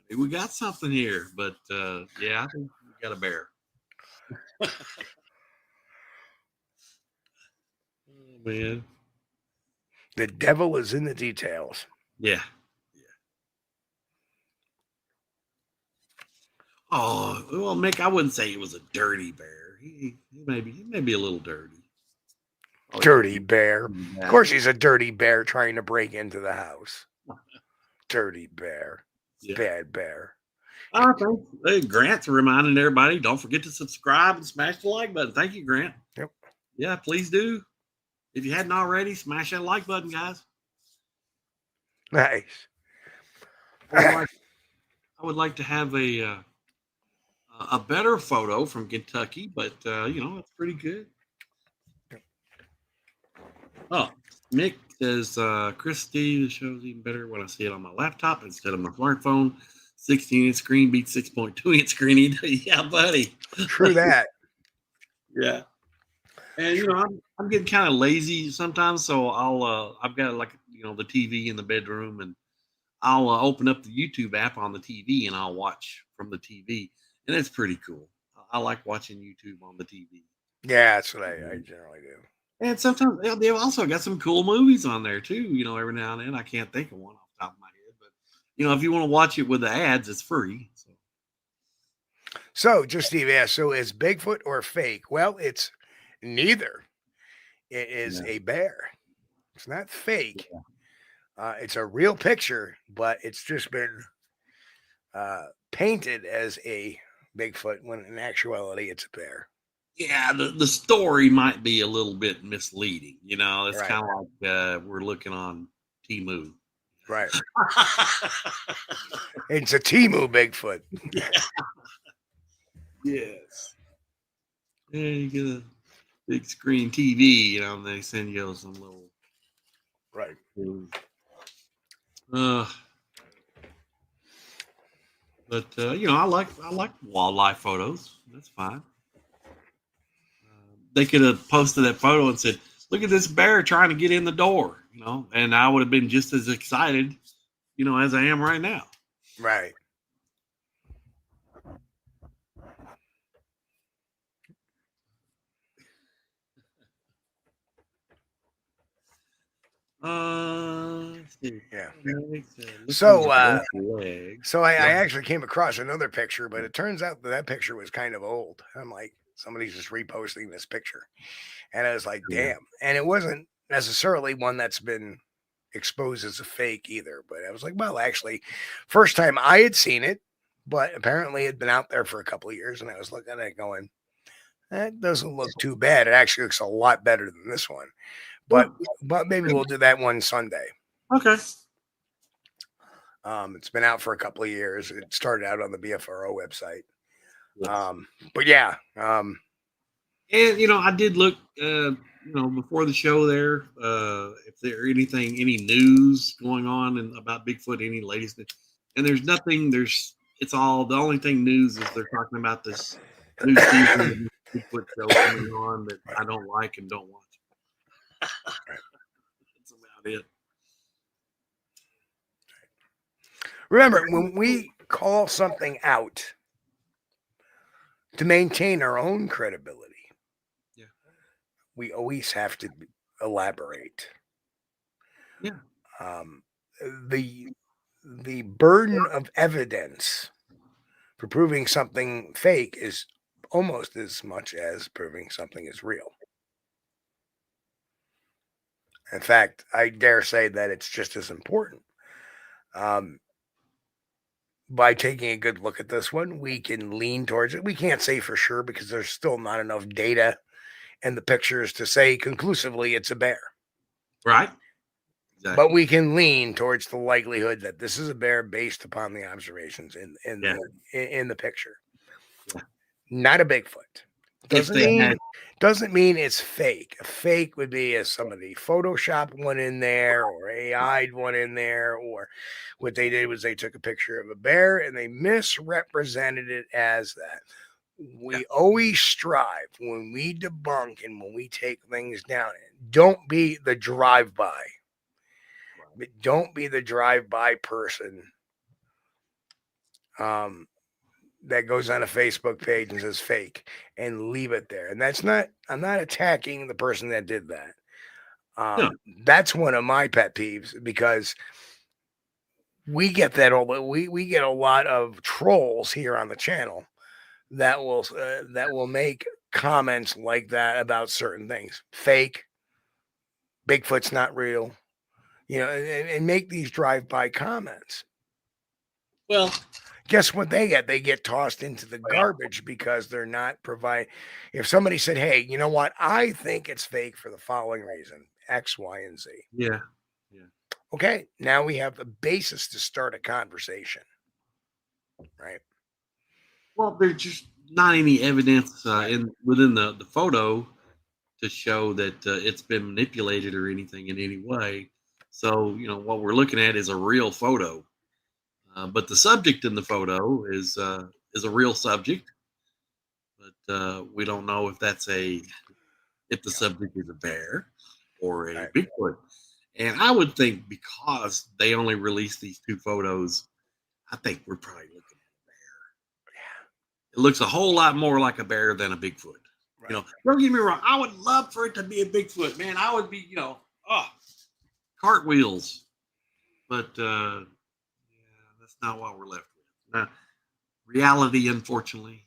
Maybe we got something here. But yeah, I think we got a bear. Oh, man. The devil is in the details. Yeah. Oh, well, Mick, I wouldn't say he was a dirty bear. He may be a little dirty. Oh, Dirty bear. yeah. Of course, he's a dirty bear trying to break into the house. Dirty bear. Yeah. Bad bear. Hey, Grant's reminding everybody, don't forget to subscribe and smash the like button. Thank you, Grant. Yep. Yeah, please do. If you hadn't already, smash that like button, guys. Nice. I would like to have a better photo from Kentucky, but it's pretty good. Oh, Mick says, Christy, the show's even better when I see it on my laptop instead of my smartphone. 16-inch screen beats 6.2-inch screen. Yeah, buddy. True that. Yeah. And I'm getting kind of lazy sometimes, so I've got the TV in the bedroom, and I'll open up the YouTube app on the TV and I'll watch from the TV, and it's pretty cool. I like watching YouTube on the TV. Yeah, that's what I generally do. And sometimes they've also got some cool movies on there too. Every now and then. I can't think of one off the top of my head, but if you want to watch it with the ads, it's free. So just Steve asked, so is Bigfoot or fake? Well, it's neither. It is a bear. It's not fake. Yeah. It's a real picture, but it's just been painted as a Bigfoot when in actuality it's a bear. Yeah, the story might be a little bit misleading. It's right. Kind of like we're looking on Temu. Right. It's a Temu Bigfoot. Yeah. Yes. Yeah, you get a big screen TV, and they send you some little. Right. But I like wildlife photos. That's fine. They could have posted that photo and said, "Look at this bear trying to get in the door," and I would have been just as excited, as I am right now. Right. Yeah. So I actually came across another picture, but it turns out that picture was kind of old. I'm like, somebody's just reposting this picture, and I was like, damn. And it wasn't necessarily one that's been exposed as a fake either. But I was like, well, actually, first time I had seen it, but apparently it had been out there for a couple of years, and I was looking at it going, that doesn't look too bad. It actually looks a lot better than this one. But maybe we'll do that one Sunday. Okay. It's been out for a couple of years. It started out on the BFRO website. Yes. But yeah. And I did look before the show there, if there any news going on about Bigfoot, any latest news. And there's nothing, it's all, the only thing news is they're talking about this new season of Bigfoot show coming on that I don't like and don't watch. That's about it. Remember, when we call something out to maintain our own credibility, we always have to elaborate. Yeah. The burden of evidence for proving something fake is almost as much as proving something is real. In fact, I dare say that it's just as important. By taking a good look at this one, we can lean towards it. We can't say for sure because there's still not enough data and the pictures to say conclusively it's a bear. Right. Exactly. But we can lean towards the likelihood that this is a bear based upon the observations in the picture. Yeah. Not a Bigfoot. Doesn't mean it's fake. A fake would be as somebody photoshopped one in there or AI'd one in there, or what they did was they took a picture of a bear and they misrepresented it as that. We always strive when we debunk and when we take things down. Don't be the drive-by. But don't be the drive-by person that goes on a Facebook page and says fake and leave it there. And I'm not attacking the person that did that. Yeah. That's one of my pet peeves because we get that we get a lot of trolls here on the channel that will make comments like that about certain things. Fake, Bigfoot's not real, and make these drive-by comments. Well, guess what they get? They get tossed into the garbage because they're not providing. If somebody said, hey, you know what? I think it's fake for the following reason, X, Y, and Z. Yeah. Okay, now we have the basis to start a conversation, right? Well, there's just not any evidence within the photo to show that it's been manipulated or anything in any way. So, what we're looking at is a real photo. But the subject in the photo is a real subject. But we don't know if if the subject is a bear or a Bigfoot. And I would think because they only released these two photos, I think we're probably looking at a bear. Yeah. It looks a whole lot more like a bear than a Bigfoot. Right. Don't get me wrong. I would love for it to be a Bigfoot, man. I would be, cartwheels. But that's not what we're left with. Reality, unfortunately,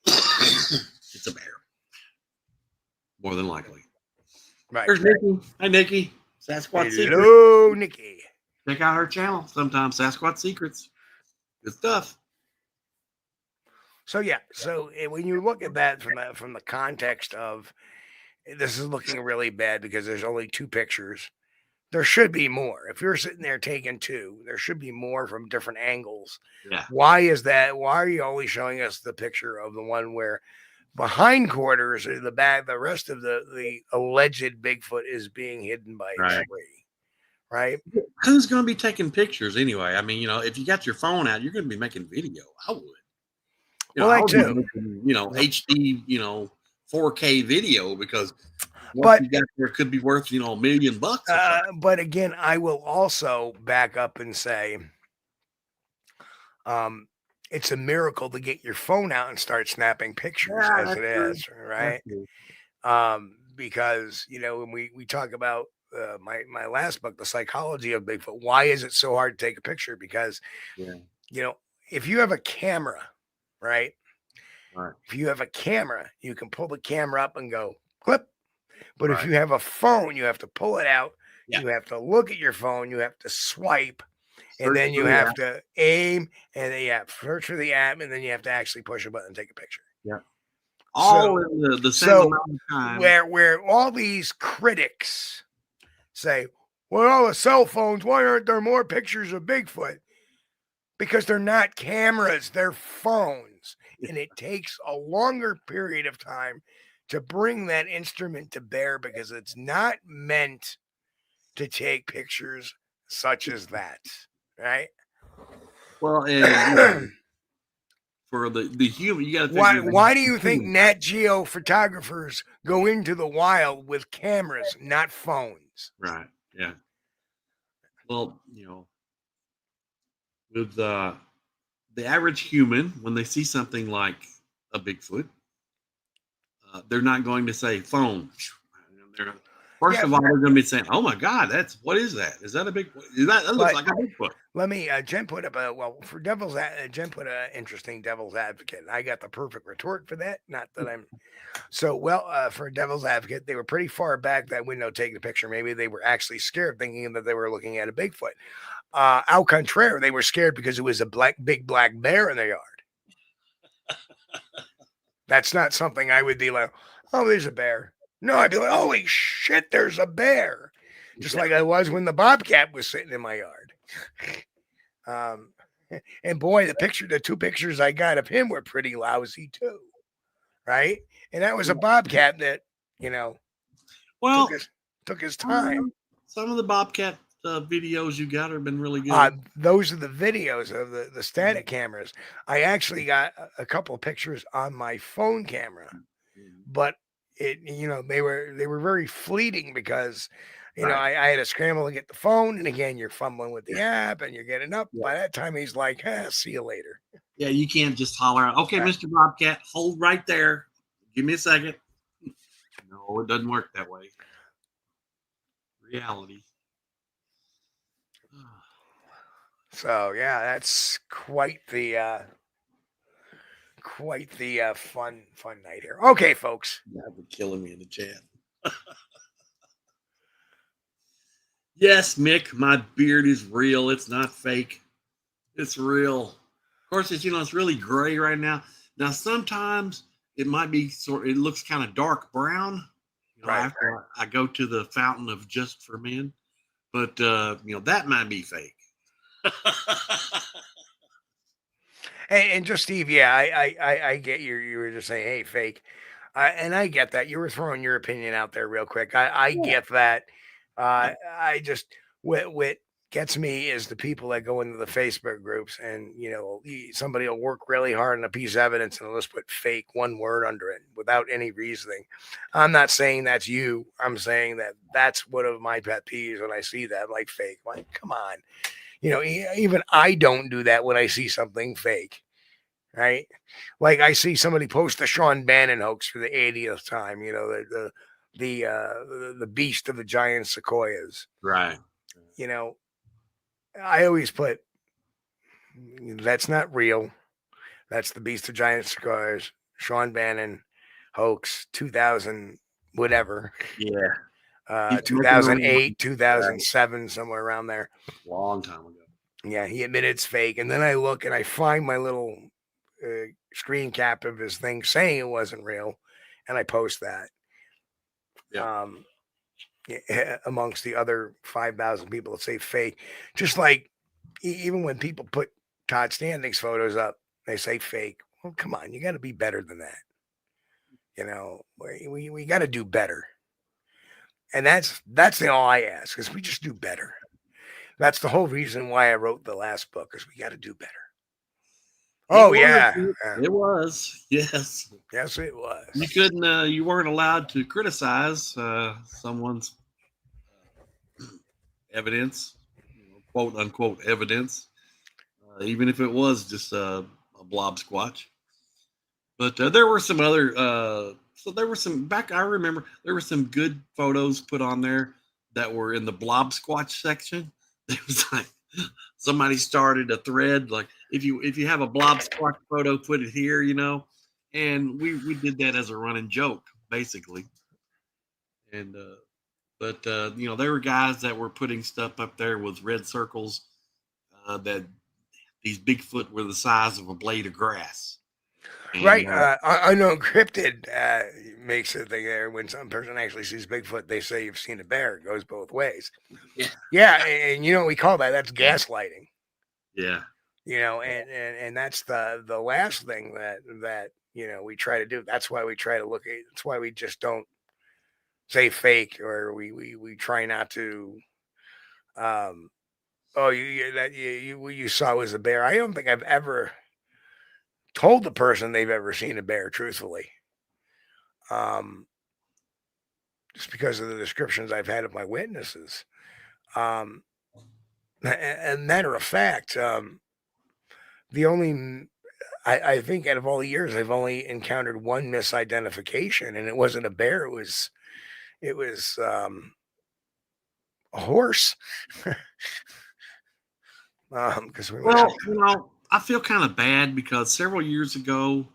it's a bear. More than likely. Right. There's Nikki. Hi, Nikki. Sasquatch Secrets. Hello, Nikki. Check out her channel sometimes. Sasquatch Secrets. Good stuff. So yeah. So when you look at that from the context of this is looking really bad because there's only two pictures. There should be more. If you're sitting there taking two, there should be more from different angles. Yeah. Why is that? Why are you always showing us the picture of the one where behind quarters, the rest of the alleged Bigfoot is being hidden by a tree, right? Who's going to be taking pictures anyway? I mean, if you got your phone out, you're going to be making video. I would. I too. HD, 4K video because what you got there could be worth, $1 million. But again, I will also back up and say, it's a miracle to get your phone out and start snapping pictures as it is, right? Because when we talk about my last book, The Psychology of Bigfoot, why is it so hard to take a picture? Because if you have a camera, right? If you have a camera, you can pull the camera up and go clip. But if you have a phone, you have to pull it out. Yeah. You have to look at your phone. You have to swipe. And then you have to aim, and then you have to search for the app, and then you have to actually push a button and take a picture. Yeah. All in the same amount of time. Where all these critics say, well, all the cell phones, why aren't there more pictures of Bigfoot? Because they're not cameras, they're phones. And it takes a longer period of time to bring that instrument to bear because it's not meant to take pictures such as that. Right. Well, and for the human, you got to. Why do you think Nat Geo photographers go into the wild with cameras, not phones? Right. Yeah. Well, with the average human, when they see something like a Bigfoot, they're not going to say phone. First of all, they're going to be saying, "Oh my God, what is that? Is that a Bigfoot? That looks like a Bigfoot." Let me. Jen put up Jen put an interesting devil's advocate. I got the perfect retort for that. Not that I'm for devil's advocate, they were pretty far back that window taking the picture. Maybe they were actually scared, thinking that they were looking at a Bigfoot. Au contraire, they were scared because it was a big black bear in their yard. That's not something I would be like, "Oh, there's a bear." No, I'd be like, "Holy shit, there's a bear." Just like I was when the bobcat was sitting in my yard. And boy, the two pictures I got of him were pretty lousy too. Right. And that was a bobcat that, took his time. Some of the bobcat videos you got have been really good. Those are the videos of the static cameras. I actually got a couple of pictures on my phone camera, but they were very fleeting because, Right. I had to scramble to get the phone, and again, you're fumbling with the app, and you're getting up. Yeah. By that time, he's like, see you later. Yeah, you can't just holler out, okay, Mr. Bobcat, hold right there. Give me a second. No, it doesn't work that way. Reality. So yeah, that's quite the fun night here. Okay, folks. Yeah, they're killing me in the chat. Yes, Mick, my beard is real. It's not fake. It's real. Of course, it's really gray right now. Now, sometimes it might be it looks kind of dark brown. Right. After I go to the fountain of Just for Men, but that might be fake. And just Steve, yeah, I get you were just saying, hey, fake. And I get that. You were throwing your opinion out there real quick. I get that. I just what gets me is the people that go into the Facebook groups and somebody will work really hard on a piece of evidence and they'll just put fake one word under it without any reasoning. I'm not saying that's you. I'm saying that's one of my pet peeves when I see that. I'm like, fake. I'm like, come on. Even I don't do that when I see something fake. Right? Like I see somebody post the Sean Bannon hoax for the 80th time, the beast of the giant sequoias. Right. I always put that's not real. That's the beast of giant sequoias, Sean Bannon hoax 2000 whatever. Yeah. 2008, 2007, somewhere around there. Long time ago. Yeah, he admitted it's fake. And then I look and I find my little screen cap of his thing saying it wasn't real, and I post that. Yeah. Amongst the other 5,000 people that say fake, just like even when people put Todd Standing's photos up, they say fake. Well, come on, you got to be better than that. We got to do better, and that's all I ask is we just do better. That's the whole reason why I wrote the last book is we got to do better. It was. Yes. Yes, it was. You couldn't. You weren't allowed to criticize someone's evidence, quote unquote evidence, even if it was just a blob squatch. But there were some other. So there were some back. I remember there were some good photos put on there that were in the blob squatch section. It was like somebody started a thread like if you have a blob squatch photo, put it here, and we did that as a running joke basically. And but there were guys that were putting stuff up there with red circles that these Bigfoot were the size of a blade of grass. And, right. Unencrypted makes a thing there. When some person actually sees Bigfoot, they say you've seen a bear. It goes both ways. Yeah. And we call that's gaslighting. Yeah. And that's the last thing that we try to do. That's why we try to look at. That's why we just don't say fake, or we try not to. You saw was a bear. I don't think I've ever told the person they've ever seen a bear, truthfully. Just because of the descriptions I've had of my witnesses. And matter of fact, the only, I think out of all the years, I've only encountered one misidentification, and it wasn't a bear. It was a horse. Because I feel kind of bad because several years ago,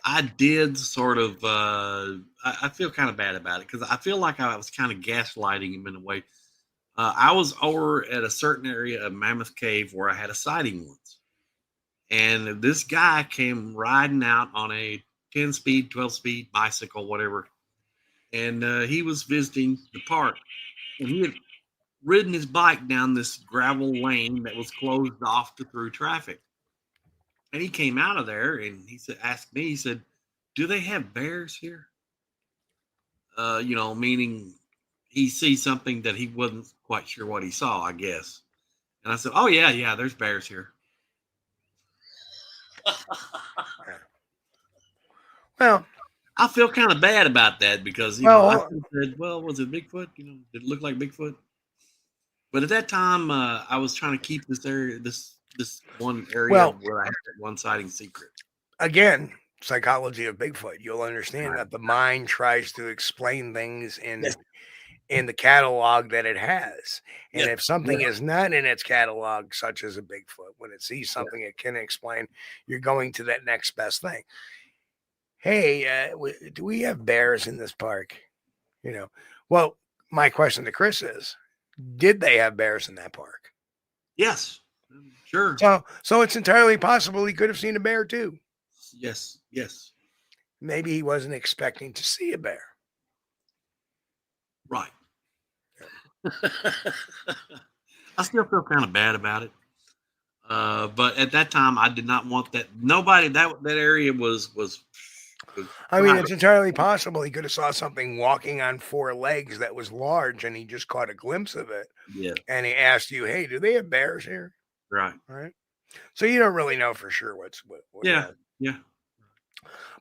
I did sort of, I feel kind of bad about it because I feel like I was kind of gaslighting him in a way. I was over at a certain area of Mammoth Cave where I had a sighting once. And this guy came riding out on a 10-speed, 12-speed bicycle, whatever. And he was visiting the park. And he had ridden his bike down this gravel lane that was closed off to through traffic. And he came out of there and asked me, he said, do they have bears here? Meaning he sees something that he wasn't quite sure what he saw, I guess. And I said, oh, yeah, there's bears here. Well, I feel kind of bad about that because I said, well, was it Bigfoot? Did it look like Bigfoot? But at that time, I was trying to keep this area, this one area where I had that one sighting secret. Again, psychology of Bigfoot. You'll understand that the mind tries to explain things in the catalog that it has. And if something is not in its catalog, such as a Bigfoot, when it sees something it can explain, you're going to that next best thing. Hey, do we have bears in this park? Well, my question to Chris is, did they have bears in that park? Yes, sure. So it's entirely possible he could have seen a bear too. Yes. Maybe he wasn't expecting to see a bear. Right. I still feel kind of bad about it. But at that time, I did not want that. Nobody, that area was I mean, it's entirely possible he could have saw something walking on four legs that was large, and he just caught a glimpse of it. Yeah. And he asked you, "Hey, do they have bears here?" Right. So you don't really know for sure what. Yeah.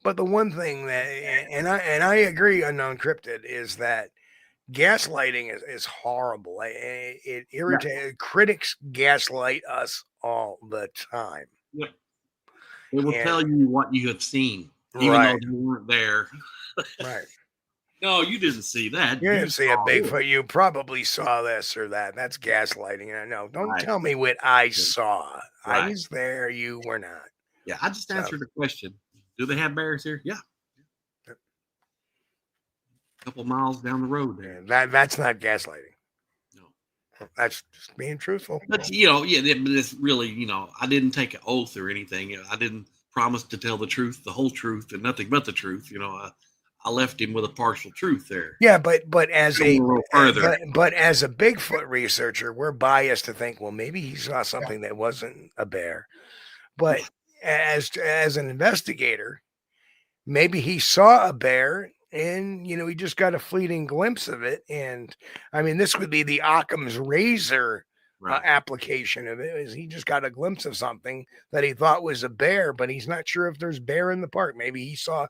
But the one thing that, and I agree, Unknown Cryptid, is that gaslighting is horrible. It irritates. Critics gaslight us all the time. Yeah. It will tell you what you have seen, even though you weren't there. Right. No, you didn't see that. You didn't see a Bigfoot. You probably saw this or that. That's gaslighting. I know. Don't tell me what I saw. I was there. You were not. Yeah, I just answered the question. Do they have bears here? Yeah. A couple miles down the road there. That's not gaslighting. No. That's just being truthful. But, but it's really, I didn't take an oath or anything. I didn't promise to tell the truth, the whole truth, and nothing but the truth. I left him with a partial truth there. Yeah, but as a Bigfoot researcher, we're biased to think, well, maybe he saw something that wasn't a bear. But as an investigator, maybe he saw a bear and, he just got a fleeting glimpse of it. And I mean, this would be the Occam's razor application of it, is he just got a glimpse of something that he thought was a bear, but he's not sure if there's bear in the park. Maybe he saw,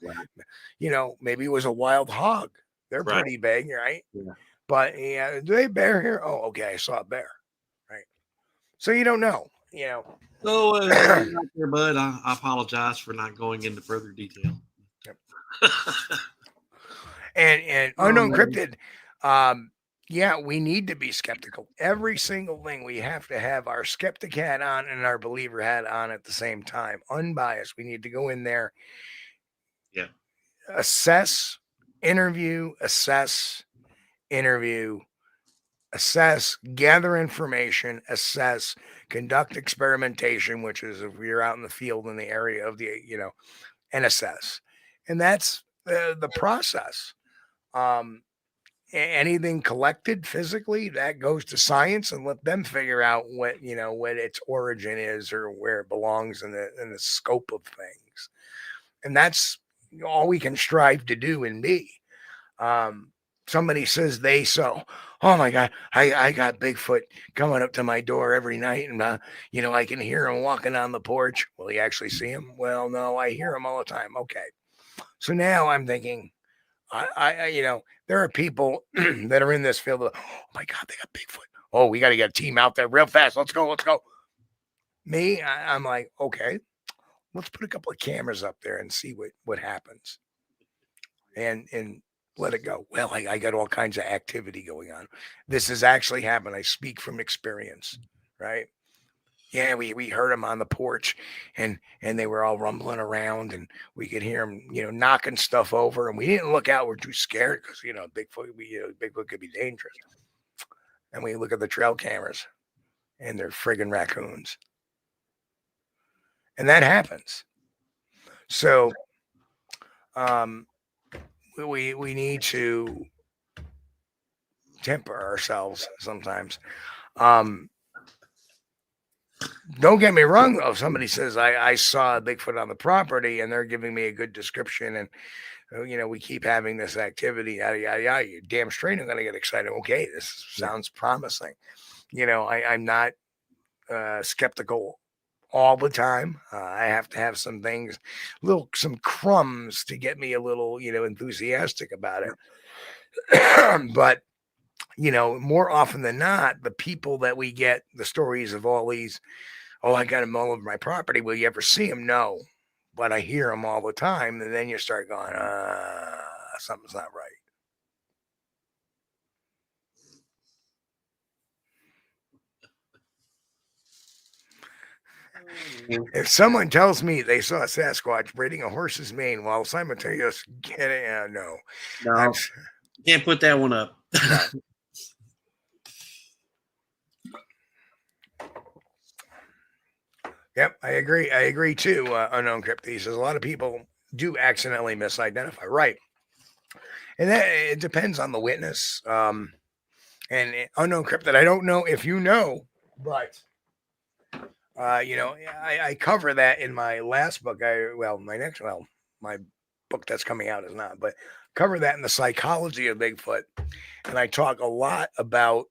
maybe it was a wild hog. They're pretty big, right? Yeah. But do they have bear here? Oh, okay, I saw a bear, right? So you don't know, So, there, bud, I apologize for not going into further detail. Yep. and Unknown Cryptid, we need to be skeptical. Every single thing, we have to have our skeptic hat on and our believer hat on at the same time. Unbiased. We need to go in there, assess, interview, gather information, assess, conduct experimentation, which is if you're out in the field in the area of the, and assess. And that's the process. Anything collected physically, that goes to science, and let them figure out what its origin is or where it belongs in the scope of things. And that's all we can strive to do and be. Somebody says they saw, oh my God, I got Bigfoot coming up to my door every night, and I can hear him walking on the porch. Will you actually see him? Well, no, I hear him all the time. Okay. So now I'm thinking, there are people that are in this field. Oh my God, they got Bigfoot. Oh, we got to get a team out there real fast. Let's go. Me, I'm like, okay, let's put a couple of cameras up there and see what happens. And let it go. Well, I got all kinds of activity going on. This has actually happened. I speak from experience, right? Yeah, we heard them on the porch, and they were all rumbling around, and we could hear them, knocking stuff over, and we didn't look out. We're too scared because Bigfoot could be dangerous. And we look at the trail cameras, and they're friggin' raccoons, and that happens. So, we need to temper ourselves sometimes. Don't get me wrong, though. If somebody says I saw a Bigfoot on the property and they're giving me a good description, and we keep having this activity, yada yada yada, you're damn straight I'm going to get excited. Okay, this sounds promising. I'm not skeptical all the time. I have to have some things, some crumbs to get me a little, enthusiastic about it. But, more often than not, the people that we get the stories of all these, oh, I got them all over my property. Will you ever see them? No, but I hear them all the time. And then you start going, something's not right. If someone tells me they saw a Sasquatch braiding a horse's mane while simultaneously getting, no. Can't put that one up. No. Yep, I agree. I agree too. Unknown Cryptid says a lot of people do accidentally misidentify. Right. And that it depends on the witness. And Unknown Cryptid, I don't know if you know, but I cover that in my last book. My book that's coming out is not, but cover that in the psychology of Bigfoot. And I talk a lot about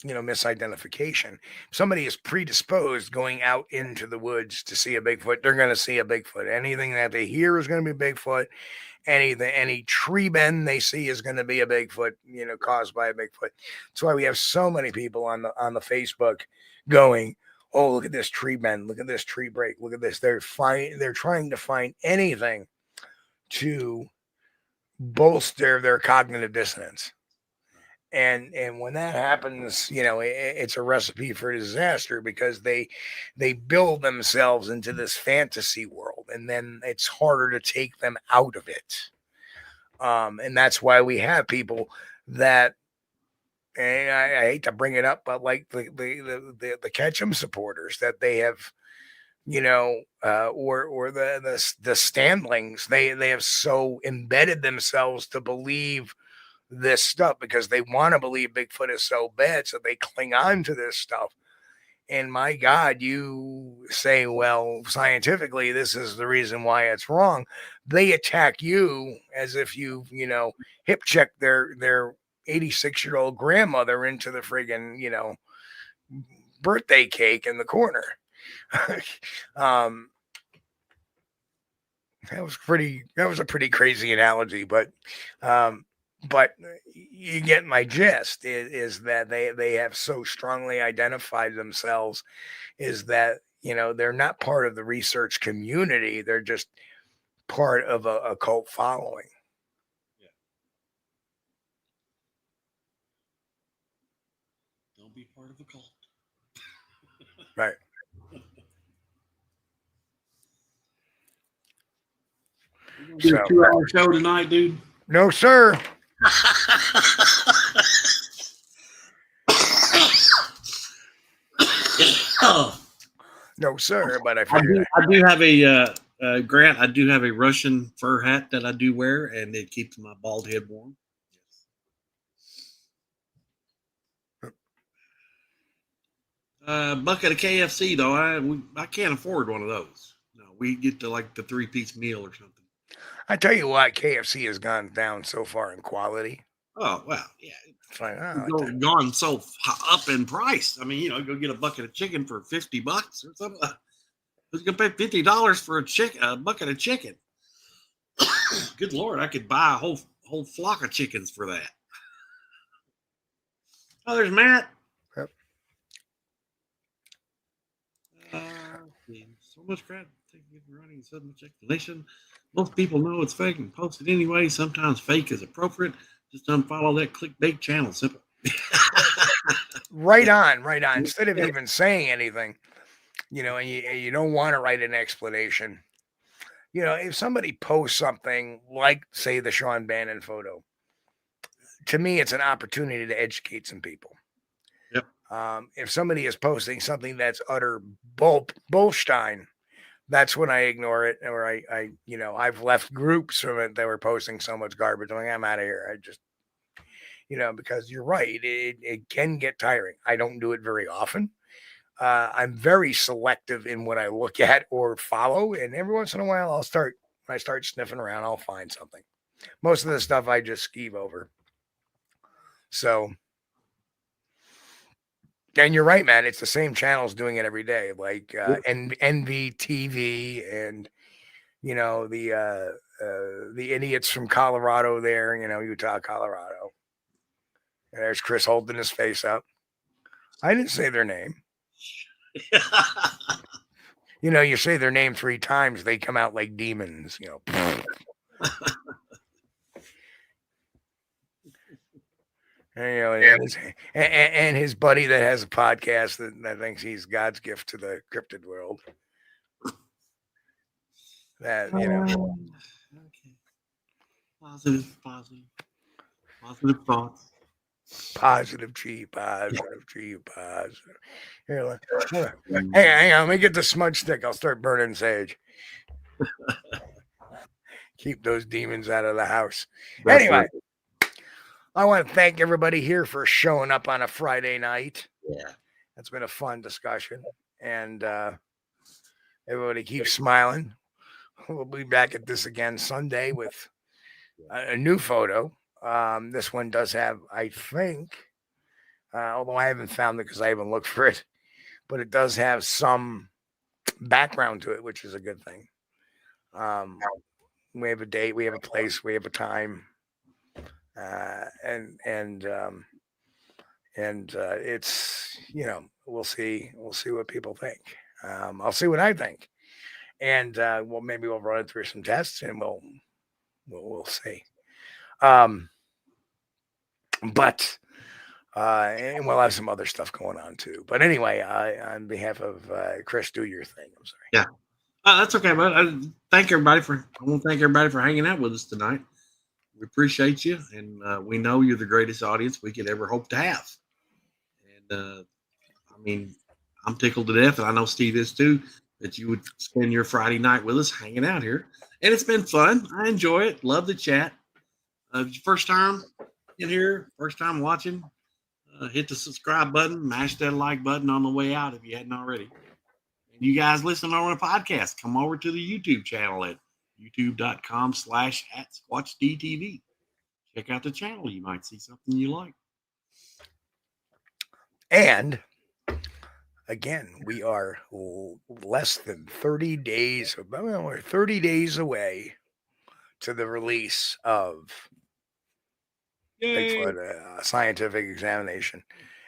misidentification. If somebody is predisposed going out into the woods to see a Bigfoot, they're going to see a Bigfoot. Anything that they hear is going to be Bigfoot. Any tree bend they see is going to be a Bigfoot, caused by a Bigfoot. That's why we have so many people on the Facebook going, oh, look at this tree bend, look at this tree break, look at this. They're trying to find anything to bolster their cognitive dissonance. And when that happens, it's a recipe for disaster, because they build themselves into this fantasy world, and then it's harder to take them out of it. And that's why we have people that, and I hate to bring it up, but like the Ketchum supporters, that they have, or the Standlings, they have so embedded themselves to believe this stuff because they want to believe Bigfoot is so bad, so they cling on to this stuff. And my God, you say, well, scientifically, this is the reason why it's wrong. They attack you as if you hip check their 86-year-old grandmother into the friggin', birthday cake in the corner. That was a pretty crazy analogy, but you get my gist, is that they have so strongly identified themselves, is that, they're not part of the research community. They're just part of a cult following. Yeah. Don't be part of a cult. Right. Do a 2-hour show tonight, dude? No, sir. No, sir. But I do have a Grant. I do have a Russian fur hat that I do wear, and it keeps my bald head warm. Bucket of KFC though. I can't afford one of those. No, we get to like the 3-piece meal or something. I tell you what, KFC has gone down so far in quality. Oh well, yeah. It's like, gone so up in price. I mean, go get a bucket of chicken for $50 or something. Who's gonna pay $50 for a bucket of chicken? Good Lord, I could buy a whole flock of chickens for that. Oh, there's Matt. Yep. So much crap. Thank you for running so much explanation. Most people know it's fake and post it anyway. Sometimes fake is appropriate. Just unfollow that clickbait channel. Simple. Right on. Instead of even saying anything, and you don't want to write an explanation. If somebody posts something like, say, the Sean Bannon photo, to me, it's an opportunity to educate some people. Yep. If somebody is posting something that's utter bullstein, that's when I ignore it, or I've left groups from it that were posting so much garbage. I'm like, I'm out of here. I just, because you're right, it can get tiring. I don't do it very often. I'm very selective in what I look at or follow, and every once in a while, when I start sniffing around, I'll find something. Most of the stuff I just skeeve over. So, And you're right, man. It's the same channels doing it every day, like NVTV and the idiots from Colorado there, Utah, Colorado. And there's Chris holding his face up. I didn't say their name. You say their name 3 times, they come out like demons, And his buddy that has a podcast that thinks he's God's gift to the cryptid world. That Okay. Positive thoughts. Positive G. Here, hang on, let me get the smudge stick. I'll start burning sage. Keep those demons out of the house. That's anyway, right. I want to thank everybody here for showing up on a Friday night. Yeah. It's been a fun discussion. And everybody keeps smiling. We'll be back at this again Sunday with a new photo. This one does have, I think, although I haven't found it because I haven't looked for it, but it does have some background to it, which is a good thing. We have a date, we have a place, we have a time, and it's, we'll see what people think. I'll see what I think, and maybe we'll run it through some tests, and we'll see. But and we'll have some other stuff going on too. But anyway, on behalf of Chris, do your thing. I'm sorry. Yeah. That's okay, bud. I want to thank everybody for hanging out with us tonight. We appreciate you, and we know you're the greatest audience we could ever hope to have. And I'm tickled to death, and I know Steve is too, that you would spend your Friday night with us hanging out here. And it's been fun. I enjoy it. Love the chat. First time in here, first time watching, hit the subscribe button, mash that like button on the way out if you hadn't already. And you guys listen on a podcast, come over to the YouTube channel at youtube.com/@SquatchDTV. Check out the channel. You might see something you like. And again, we are less than 30 days, we're 30 days away to the release of Bigfoot, scientific examination.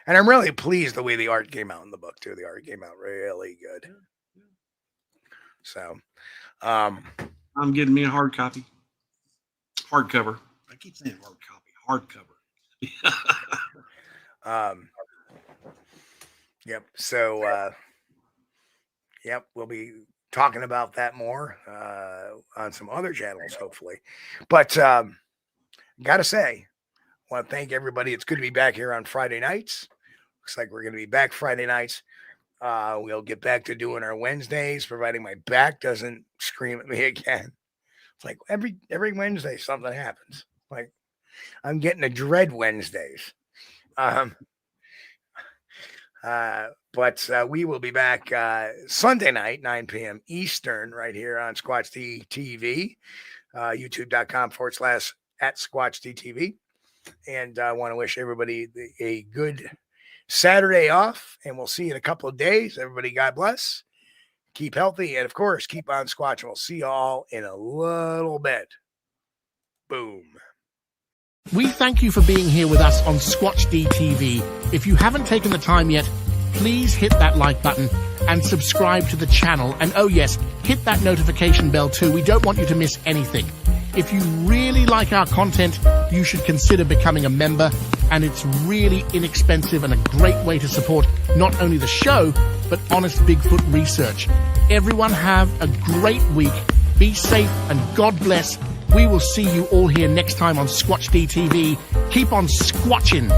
And I'm really pleased the way the art came out in the book too. The art came out really good. So I'm getting me a hard copy. Hardcover. I keep saying hard copy. Hardcover. Yep. So we'll be talking about that more on some other channels, hopefully. But gotta say, I want to thank everybody. It's good to be back here on Friday nights. Looks like we're going to be back Friday nights. We'll get back to doing our Wednesdays, providing my back doesn't scream at me again. It's like every Wednesday something happens. Like I'm getting a dread Wednesdays. But we will be back Sunday night, 9 p.m. Eastern, right here on Squatch-D TV, youtube.com/@Squatch-D TV. And I want to wish everybody a good Saturday off, and we'll see you in a couple of days. Everybody, God bless. Keep healthy, and of course, keep on Squatch. We'll see you all in a little bit. Boom. We thank you for being here with us on Squatch-D TV. If you haven't taken the time yet, please hit that like button and subscribe to the channel. And oh yes, hit that notification bell too. We don't want you to miss anything. If you really like our content, you should consider becoming a member, and it's really inexpensive and a great way to support not only the show, but honest Bigfoot research. Everyone have a great week. Be safe and God bless. We will see you all here next time on Squatch-D TV. Keep on squatching.